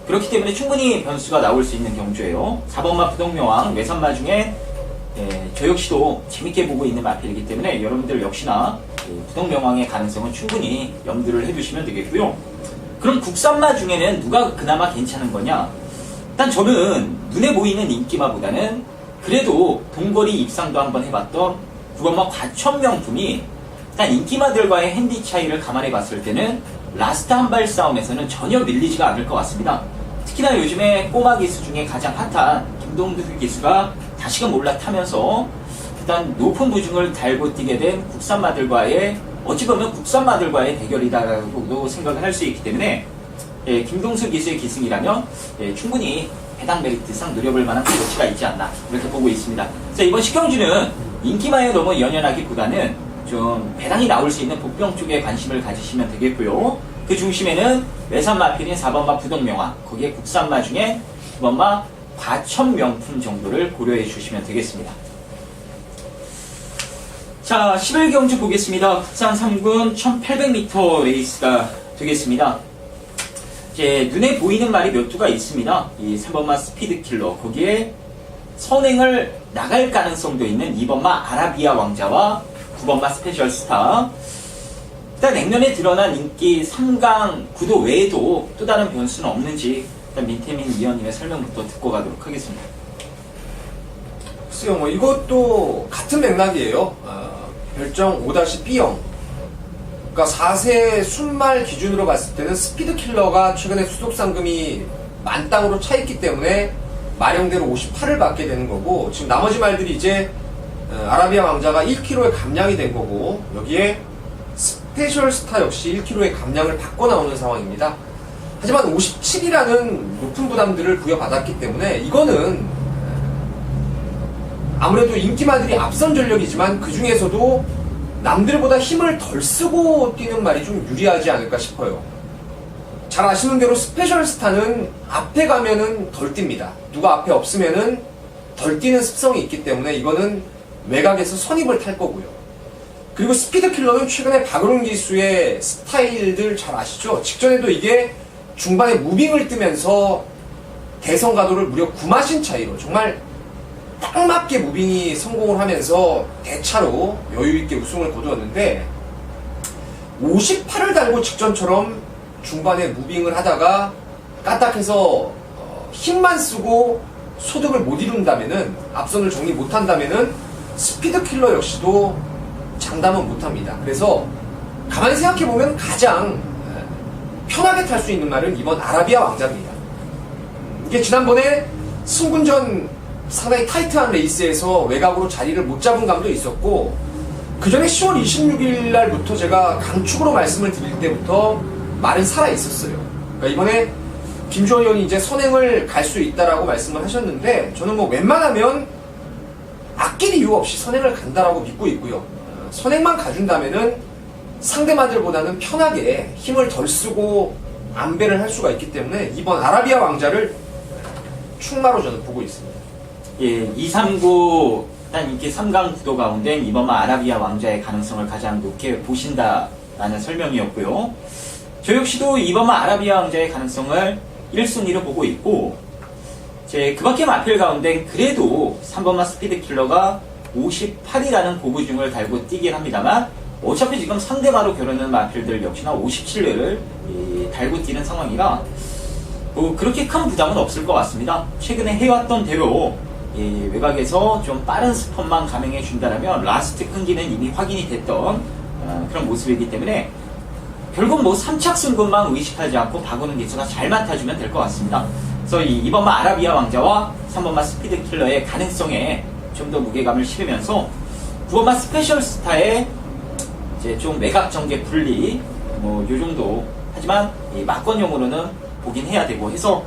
그렇기 때문에 충분히 변수가 나올 수 있는 경주예요. 4번마 부동명왕 외산마 중에 저 역시도 재밌게 보고 있는 마필이기 때문에 여러분들 역시나 부동명왕의 가능성은 충분히 염두를 해두시면 되겠고요. 그럼 국산마 중에는 누가 그나마 괜찮은 거냐? 일단 저는 눈에 보이는 인기마보다는 그래도 동거리 입상도 한번 해봤던 9번마 과천명품이 일단 인기마들과의 핸디 차이를 감안해 봤을 때는 라스트 한발 싸움에서는 전혀 밀리지가 않을 것 같습니다. 특히나 요즘에 꼬마 기수 중에 가장 핫한 김동득 기수가 다시금 올라타면서 일단 높은 부중을 달고 뛰게 된 국산마들과의, 어찌 보면 국산마들과의 대결이다라고도 생각을 할 수 있기 때문에 김동수 기수의 기승이라면 충분히 해당 메리트상 노려볼 만한 가치가 있지 않나 이렇게 보고 있습니다. 그래서 이번 식경주는 인기마에 너무 연연하기보다는 좀 배당이 나올 수 있는 복병 쪽에 관심을 가지시면 되겠고요. 그 중심에는 외산마필인 4번마 부동명왕, 거기에 국산마 중에 9번마 과천명품 정도를 고려해 주시면 되겠습니다. 자, 11경주 보겠습니다. 국산 3군 1800m 레이스가 되겠습니다. 이제 눈에 보이는 말이 몇 두가 있습니다. 이 3번마 스피드킬러, 거기에 선행을 나갈 가능성도 있는 2번마 아라비아 왕자와 9번마 스페셜스타. 일단 액면에 드러난 인기 3강 구도 외에도 또 다른 변수는 없는지 일단 민태민 위원님의 설명부터 듣고 가도록 하겠습니다. 글쎄요, 뭐 이것도 같은 맥락이에요. 별정 5-B형 그러니까 4세 순말 기준으로 봤을 때는 스피드 킬러가 최근에 수속 상금이 만땅으로 차 있기 때문에 마령대로 58을 받게 되는 거고, 지금 나머지 말들이 이제 아라비아 왕자가 1kg의 감량이 된 거고, 여기에 스페셜 스타 역시 1kg의 감량을 받고 나오는 상황입니다. 하지만 57이라는 높은 부담들을 부여받았기 때문에 이거는 아무래도 인기마들이 앞선 전력이지만 그 중에서도 남들보다 힘을 덜 쓰고 뛰는 말이 좀 유리하지 않을까 싶어요. 잘 아시는 대로 스페셜 스타는 앞에 가면은 덜 뜁니다. 누가 앞에 없으면은 덜 뛰는 습성이 있기 때문에 이거는 외곽에서 선입을 탈 거고요. 그리고 스피드 킬러는 최근에 박은홍 기수의 스타일들 잘 아시죠? 직전에도 이게 중반에 무빙을 뜨면서 대선 가도를 무려 9마신 차이로 정말 딱 맞게 무빙이 성공을 하면서 대차로 여유있게 우승을 거두었는데, 58을 달고 직전처럼 중반에 무빙을 하다가 까딱해서 힘만 쓰고 소득을 못 이룬다면은, 앞선을 정리 못한다면은 스피드 킬러 역시도 장담은 못합니다. 그래서 가만히 생각해보면 가장 편하게 탈 수 있는 말은 이번 아라비아 왕자입니다. 이게 지난번에 승군전 상당히 타이트한 레이스에서 외곽으로 자리를 못 잡은 감도 있었고, 그 전에 10월 26일 날부터 제가 강축으로 말씀을 드릴 때부터 말은 살아있었어요. 그러니까 이번에 김주원 의원이 이제 선행을 갈 수 있다라고 말씀을 하셨는데, 저는 뭐 웬만하면 아낄 이유 없이 선행을 간다라고 믿고 있고요. 선행만 가준다면은 상대마들보다는 편하게 힘을 덜 쓰고 안배를 할 수가 있기 때문에 이번 아라비아 왕자를 충마로 저는 보고 있습니다. 예, 239 일단 이게 3강 구도 가운데 이번 아라비아 왕자의 가능성을 가장 높게 보신다라는 설명이었고요. 저 역시도 이번 아라비아 왕자의 가능성을 1순위로 보고 있고, 그 밖의 마필 가운데 그래도 3번마 스피드 킬러가 58이라는 고부중을 달고 뛰긴 합니다만, 어차피 지금 상대마로 겨루는 마필들 역시나 57례를 달고 뛰는 상황이라 뭐 그렇게 큰 부담은 없을 것 같습니다. 최근에 해왔던 대로 외곽에서 좀 빠른 스펀만 감행해 준다면 라스트 끈기는 이미 확인이 됐던 그런 모습이기 때문에 결국 뭐 3착 승분만 의식하지 않고 박은홍 기수가 잘 맡아주면 될 것 같습니다. 그래서 이번만 아라비아 왕자와 3번만 스피드 킬러의 가능성에 좀 더 무게감을 실으면서 9번만 스페셜 스타의 이제 좀 외곽 전개 분리 뭐 요 정도, 하지만 이 막건용으로는 보긴 해야 되고 해서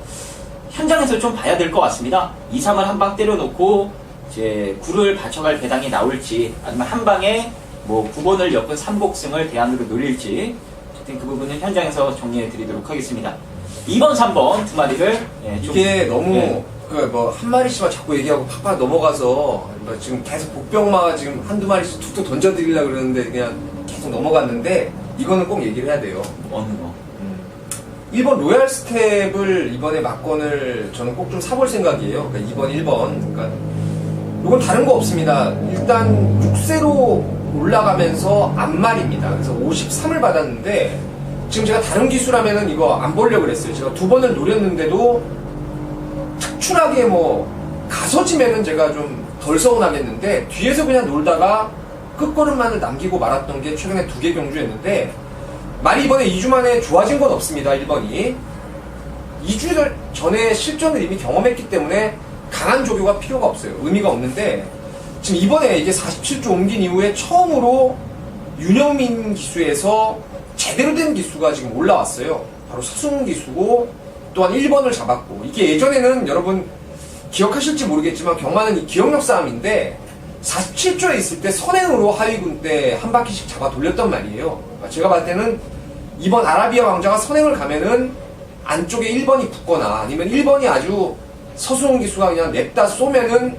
현장에서 좀 봐야 될 것 같습니다. 2, 3을 한 방 때려놓고 이제 9를 받쳐갈 배당이 나올지, 아니면 한 방에 뭐 9번을 엮은 3복승을 대안으로 노릴지, 어쨌든 그 부분은 현장에서 정리해 드리도록 하겠습니다. 2번, 3번 두 마리를 좀, 이게 너무 한 마리씩만 자꾸 얘기하고 팍팍 넘어가서 지금 계속 복병마가 지금 한두 마리씩 툭툭 던져드리려고 그러는데 그냥 계속 넘어갔는데, 이거는 꼭 얘기를 해야 돼요. 어느 거? 1번 로얄 스텝을 이번에 막건을 저는 꼭 좀 사볼 생각이에요. 그러니까 2번, 1번. 그러니까 이건 다른 거 없습니다. 일단 6세로 올라가면서 앞말입니다. 그래서 53을 받았는데, 지금 제가 다른 기수라면은 이거 안 보려고 그랬어요. 제가 2번을 노렸는데도 특출하게 뭐 가서지면은 제가 좀 덜 서운하겠는데, 뒤에서 그냥 놀다가 끝걸음만을 남기고 말았던 게 최근에 2개 경주였는데, 말이 이번에 2주 만에 좋아진 건 없습니다. 1번이 2주 전에 실전을 이미 경험했기 때문에 강한 조교가 필요가 없어요. 의미가 없는데, 지금 이번에 이게 47주 옮긴 이후에 처음으로 윤영민 기수에서 제대로 된 기수가 지금 올라왔어요. 바로 서승훈 기수고, 또한 1번을 잡았고, 이게 예전에는 여러분 기억하실지 모르겠지만 경마는 이 기억력 싸움인데, 47조에 있을 때 선행으로 하위군 때 한 바퀴씩 잡아 돌렸단 말이에요. 제가 봤을 때는 이번 아라비아 왕자가 선행을 가면은 안쪽에 1번이 붙거나 아니면 1번이 아주 서수홍 기수가 그냥 냅다 쏘면은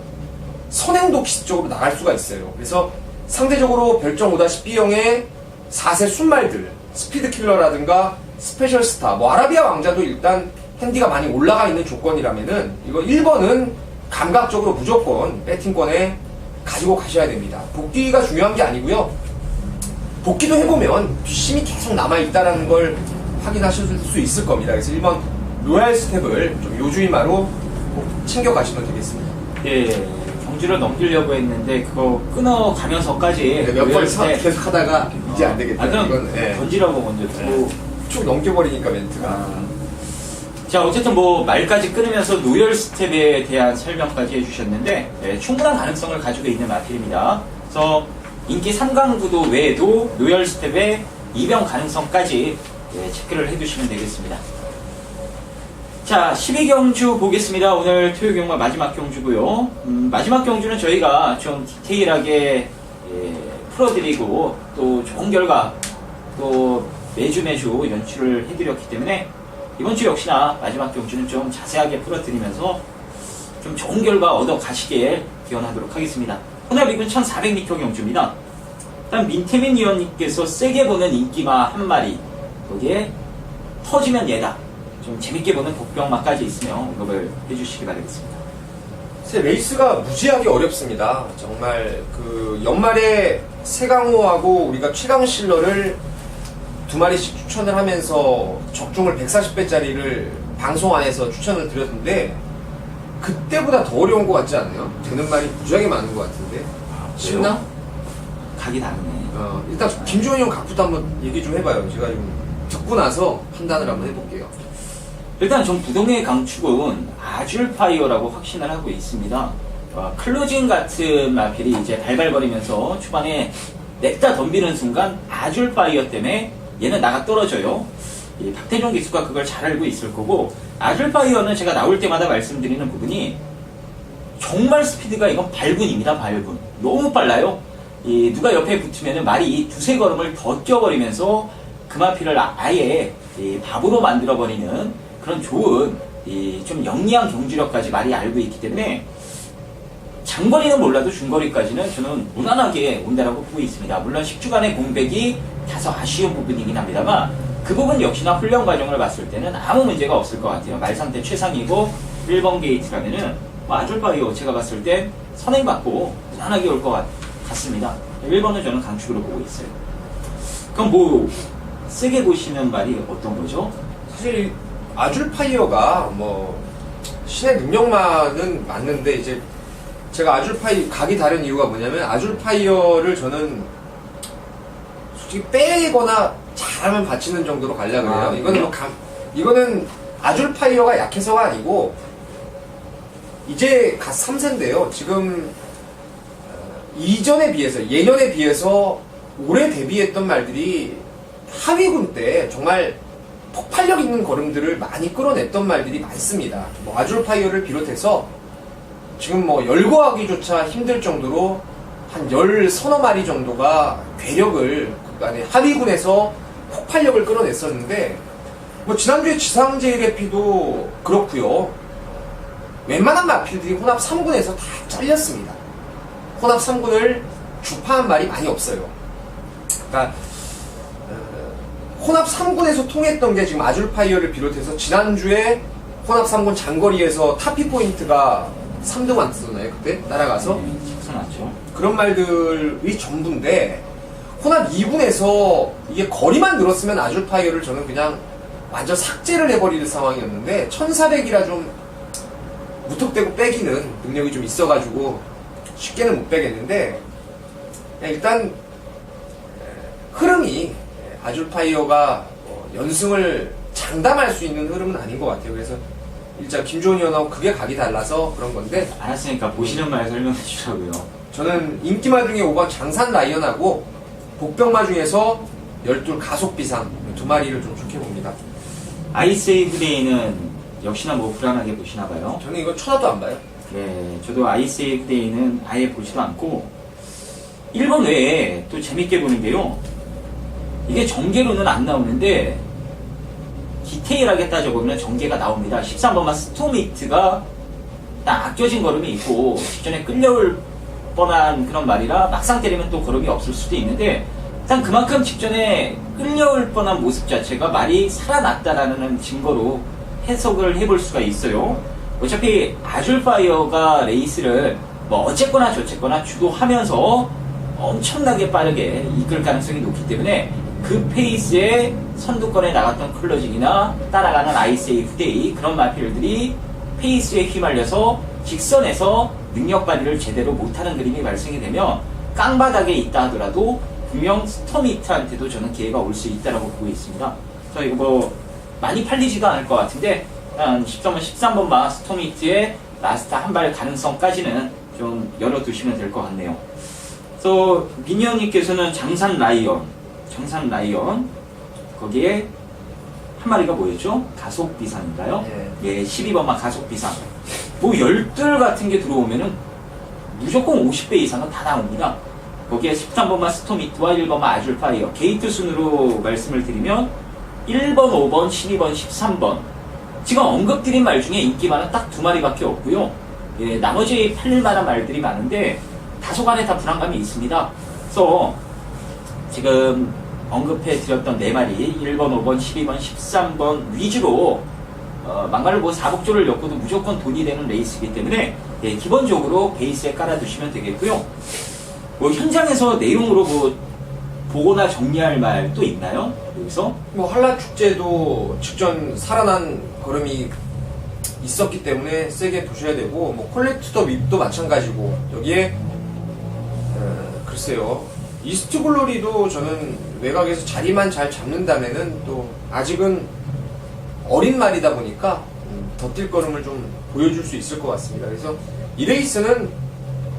선행도 기습적으로 나갈 수가 있어요. 그래서 상대적으로 별정 5-B형의 4세 순말들, 스피드 킬러라든가 스페셜 스타, 뭐 아라비아 왕자도 일단 핸디가 많이 올라가 있는 조건이라면은 이거 1번은 감각적으로 무조건 배팅권에 가지고 가셔야 됩니다. 복귀가 중요한 게 아니고요. 복귀도 해보면 뒷심이 계속 남아있다는 걸 확인하실 수 있을 겁니다. 그래서 1번 로얄 스텝을 좀 요주인마로 꼭 챙겨가시면 되겠습니다. 예, 경주를 넘기려고 했는데 그거 끊어가면서까지 몇 번 노열스텝 계속 하다가 이제 안 되겠다. 그럼 이건 예. 던지라고 먼저 두고 쭉 넘겨버리니까 멘트가. 자, 어쨌든 뭐 말까지 끊으면서 노열 스텝에 대한 설명까지 해주셨는데 충분한 가능성을 가지고 있는 마필입니다. 그래서 인기 3강 구도 외에도 노열 스텝의 이병 가능성까지 체크를 해두시면 되겠습니다. 자, 12경주 보겠습니다. 오늘 토요 경마 마지막 경주고요. 마지막 경주는 저희가 좀 디테일하게 풀어드리고 또 좋은 결과 또 매주 연출을 해드렸기 때문에 이번 주 역시나 마지막 경주는 좀 자세하게 풀어드리면서 좀 좋은 결과 얻어 가시길 기원하도록 하겠습니다. 혼합 2군 1400m 경주입니다. 일단 민태민 위원님께서 세게 보는 인기마 한 마리, 거기에 터지면 얘다. 좀 재밌게 보는 복병마까지 있으면 언급을 해주시기 바라겠습니다. 제 레이스가 무지하게 어렵습니다. 정말 그 연말에 세강호하고 우리가 최강실러를 2마리씩 추천을 하면서 적중을 140배짜리를 방송 안에서 추천을 드렸는데 그때보다 더 어려운 것 같지 않아요? 되는 말이 무지하게 많은 것 같은데. 쉽나? 각이 다르네. 일단 김주원 형 각부터 한번 얘기 좀 해봐요. 제가 좀 듣고 나서 판단을 한번 해볼게요. 일단 전 부동의 강축은 아줄파이어라고 확신을 하고 있습니다. 클로징 같은 마필이 이제 발발거리면서 초반에 냈다 덤비는 순간 아줄파이어 때문에 얘는 나가 떨어져요. 이 박태종 기수가 그걸 잘 알고 있을 거고, 아줄파이어는 제가 나올 때마다 말씀드리는 부분이 정말 스피드가 이건 발군입니다. 발군. 너무 빨라요. 누가 옆에 붙으면 말이 두세 걸음을 더 뛰어버리면서 그 마필을 아예 바보로 만들어버리는 그런 좋은 좀 영리한 경주력까지 말이 알고 있기 때문에 장거리는 몰라도 중거리까지는 저는 무난하게 온다라고 보고 있습니다. 물론 10주간의 공백이 다소 아쉬운 부분이긴 합니다만 그 부분 역시나 훈련 과정을 봤을 때는 아무 문제가 없을 것 같아요. 말 상태 최상이고 1번 게이트라면은 아줄바이오 제가 봤을 땐 선행받고 무난하게 올 것 같습니다. 1번은 저는 강축으로 보고 있어요. 그럼 뭐 세게 보시는 말이 어떤 거죠? 사실 아줄파이어가 뭐 신의 능력만은 맞는데 이제 제가 아줄파이 각이 다른 이유가 뭐냐면 아줄파이어를 저는 솔직히 빼거나 잘하면 받치는 정도로 가려고 해요. 이거는 뭐 이거는 아줄파이어가 약해서가 아니고 이제 갓 3세인데요. 지금 이전에 비해서 예년에 비해서 올해 데뷔했던 말들이 하위군 때 정말 폭발력 있는 걸음들을 많이 끌어냈던 말들이 많습니다. 뭐 아줄파이어를 비롯해서 지금 뭐 열거하기조차 힘들 정도로 한 10서너 마리 정도가 괴력을 하위군에서 폭발력을 끌어냈었는데 뭐 지난주에 지상제일의피도 그렇고요. 웬만한 마필들이 혼합 3군에서 다 잘렸습니다. 혼합 3군을 주파한 말이 많이 없어요. 그러니까 혼합 3군에서 통했던 게 지금 아줄파이어를 비롯해서 지난주에 혼합 3군 장거리에서 타피 포인트가 3등 안 뜨잖아요. 그때 따라가서 식선하죠. 그런 말들이 전부인데 혼합 2군에서 이게 거리만 늘었으면 아줄파이어를 저는 그냥 완전 삭제를 해버릴 상황이었는데 1400이라 좀 무턱대고 빼기는 능력이 좀 있어가지고 쉽게는 못 빼겠는데 일단 흐름이 아줄파이어가 연승을 장담할 수 있는 흐름은 아닌 것 같아요. 그래서 일단 김조은 의원하고 그게 각이 달라서 그런 건데 알았으니까 보시는 말 설명해 주라고요. 저는 인기마 중에 5번 장산 라이언하고 복병마 중에서 12 가속비상 2마리를 좀 좋게 봅니다. 아이세이 후데이는 역시나 뭐 불안하게 보시나 봐요. 저는 이거 쳐다도 안 봐요. 네, 저도 아이세이 후데이는 아예 보지도 않고 1번 외에 또 재밌게 보는 게요. 이게 전개로는 안 나오는데 디테일하게 따져보면 전개가 나옵니다. 13번만 스토미트가 딱 아껴진 걸음이 있고 직전에 끌려올 뻔한 그런 말이라 막상 때리면 또 걸음이 없을 수도 있는데 일단 그만큼 직전에 끌려올 뻔한 모습 자체가 말이 살아났다라는 증거로 해석을 해볼 수가 있어요. 어차피 아줄파이어가 레이스를 뭐 어쨌거나 저쨌거나 주도하면서 엄청나게 빠르게 이끌 가능성이 높기 때문에 그 페이스에 선두권에 나갔던 클로징이나 따라가는 아이세이 후데이 그런 마필들이 페이스에 휘말려서 직선에서 능력 발휘를 제대로 못하는 그림이 발생이 되면 깡바닥에 있다 하더라도 분명 스톰히트한테도 저는 기회가 올 수 있다고 보고 있습니다. 그래서 이거 뭐 많이 팔리지가 않을 것 같은데 한 13번, 13번마 스톰히트의 라스트 한 발 가능성까지는 좀 열어두시면 될 것 같네요. 그래서 미니언님께서는 장산 라이언 거기에 한 마리가 뭐였죠? 가속 비상인가요? 예, 12번마 가속 비상. 뭐 열들 같은 게 들어오면은 무조건 50배 이상은 다 나옵니다. 거기에 13번마 스톰히트와 1번마 아줄파이어 게이트 순으로 말씀을 드리면 1번, 5번, 12번, 13번 지금 언급드린 말 중에 인기만은 딱 2마리밖에 없고요. 예, 나머지 팔릴 만한 말들이 많은데 다소간에 다 불안감이 있습니다. 그래서 지금 언급해 드렸던 4마리 1번, 5번, 12번, 13번 위주로 막말로 뭐 사복조를 엮어도 무조건 돈이 되는 레이스이기 때문에 예, 기본적으로 베이스에 깔아두시면 되겠고요. 뭐 현장에서 내용으로 뭐 보거나 정리할 말 또 있나요? 여기서? 뭐 한라축제도 직전 살아난 걸음이 있었기 때문에 세게 보셔야 되고, 뭐 콜렉트 더 윕도 마찬가지고, 여기에 글쎄요, 이스트 글로리도 저는 외곽에서 자리만 잘 잡는다면은 또 아직은 어린 말이다 보니까 더 뛸 걸음을 좀 보여줄 수 있을 것 같습니다. 그래서 이 레이스는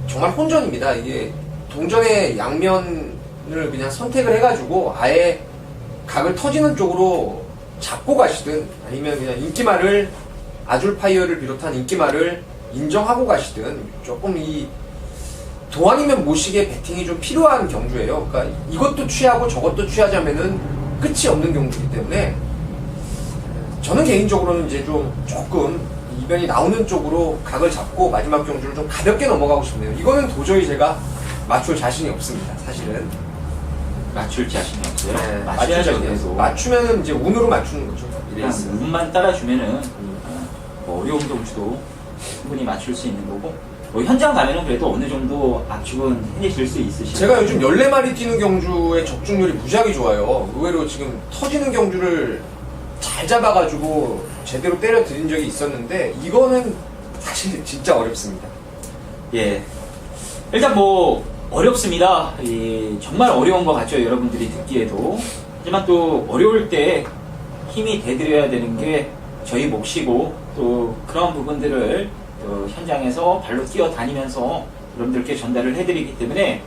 정말 혼전입니다. 이게 동전의 양면을 그냥 선택을 해가지고 아예 각을 터지는 쪽으로 잡고 가시든, 아니면 그냥 인기말을 아줄파이어를 비롯한 인기말을 인정하고 가시든, 조금 이 도안이면 모시게 배팅이 좀 필요한 경주예요. 그러니까 이것도 취하고 저것도 취하자면은 끝이 없는 경주이기 때문에 저는 개인적으로는 이제 좀 조금 이변이 나오는 쪽으로 각을 잡고 마지막 경주를 좀 가볍게 넘어가고 싶네요. 이거는 도저히 제가 맞출 자신이 없습니다. 사실은 맞출 자신이 없어요? 네, 맞춰야죠. 그래서 맞추면은 이제 운으로 맞추는 거죠. 이 그냥 레이스. 운만 따라주면은 뭐 어려운 경주도 충분히 맞출 수 있는 거고, 뭐 현장 가면은 그래도 어느 정도 압축은 해내실 수 있으시죠. 제가 요즘 14마리 뛰는 경주의 적중률이 무지하게 좋아요. 의외로 지금 터지는 경주를 잘 잡아가지고 제대로 때려 드린 적이 있었는데, 이거는 사실 진짜 어렵습니다. 예. 일단 뭐 어렵습니다. 정말 어려운 것 같죠, 여러분들이 듣기에도. 하지만 또 어려울 때 힘이 대드려야 되는 게 저희 몫이고, 또 그런 부분들을 또 현장에서 발로 뛰어다니면서 여러분들께 전달을 해드리기 때문에,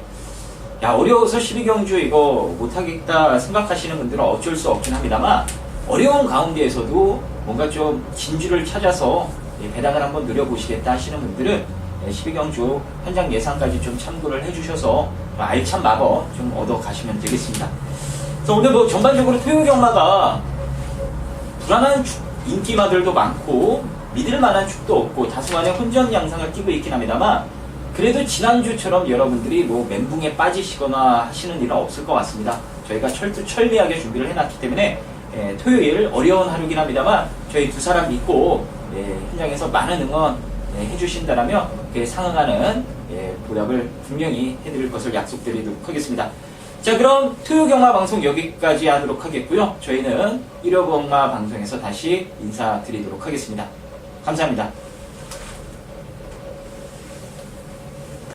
야, 어려워서 12경주 이거 못하겠다 생각하시는 분들은 어쩔 수 없긴 합니다만, 어려운 가운데에서도 뭔가 좀 진주를 찾아서 배당을 한번 누려보시겠다 하시는 분들은 12경주 현장 예상까지 좀 참고를 해주셔서 알찬 마법 좀 얻어 가시면 되겠습니다. 그래서 오늘 뭐 전반적으로 토요경마가 불안한 인기마들도 많고 믿을 만한 축도 없고 다소간의 혼전 양상을 띠고 있긴 합니다만, 그래도 지난주처럼 여러분들이 뭐 멘붕에 빠지시거나 하시는 일은 없을 것 같습니다. 저희가 철두철미하게 준비를 해놨기 때문에 토요일 어려운 하루긴 합니다만 저희 두 사람 믿고 현장에서 많은 응원 해주신다라면 그에 상응하는 보답을 분명히 해드릴 것을 약속드리도록 하겠습니다. 자, 그럼 토요경마 방송 여기까지 하도록 하겠고요. 저희는 일요경마 방송에서 다시 인사드리도록 하겠습니다. 감사합니다.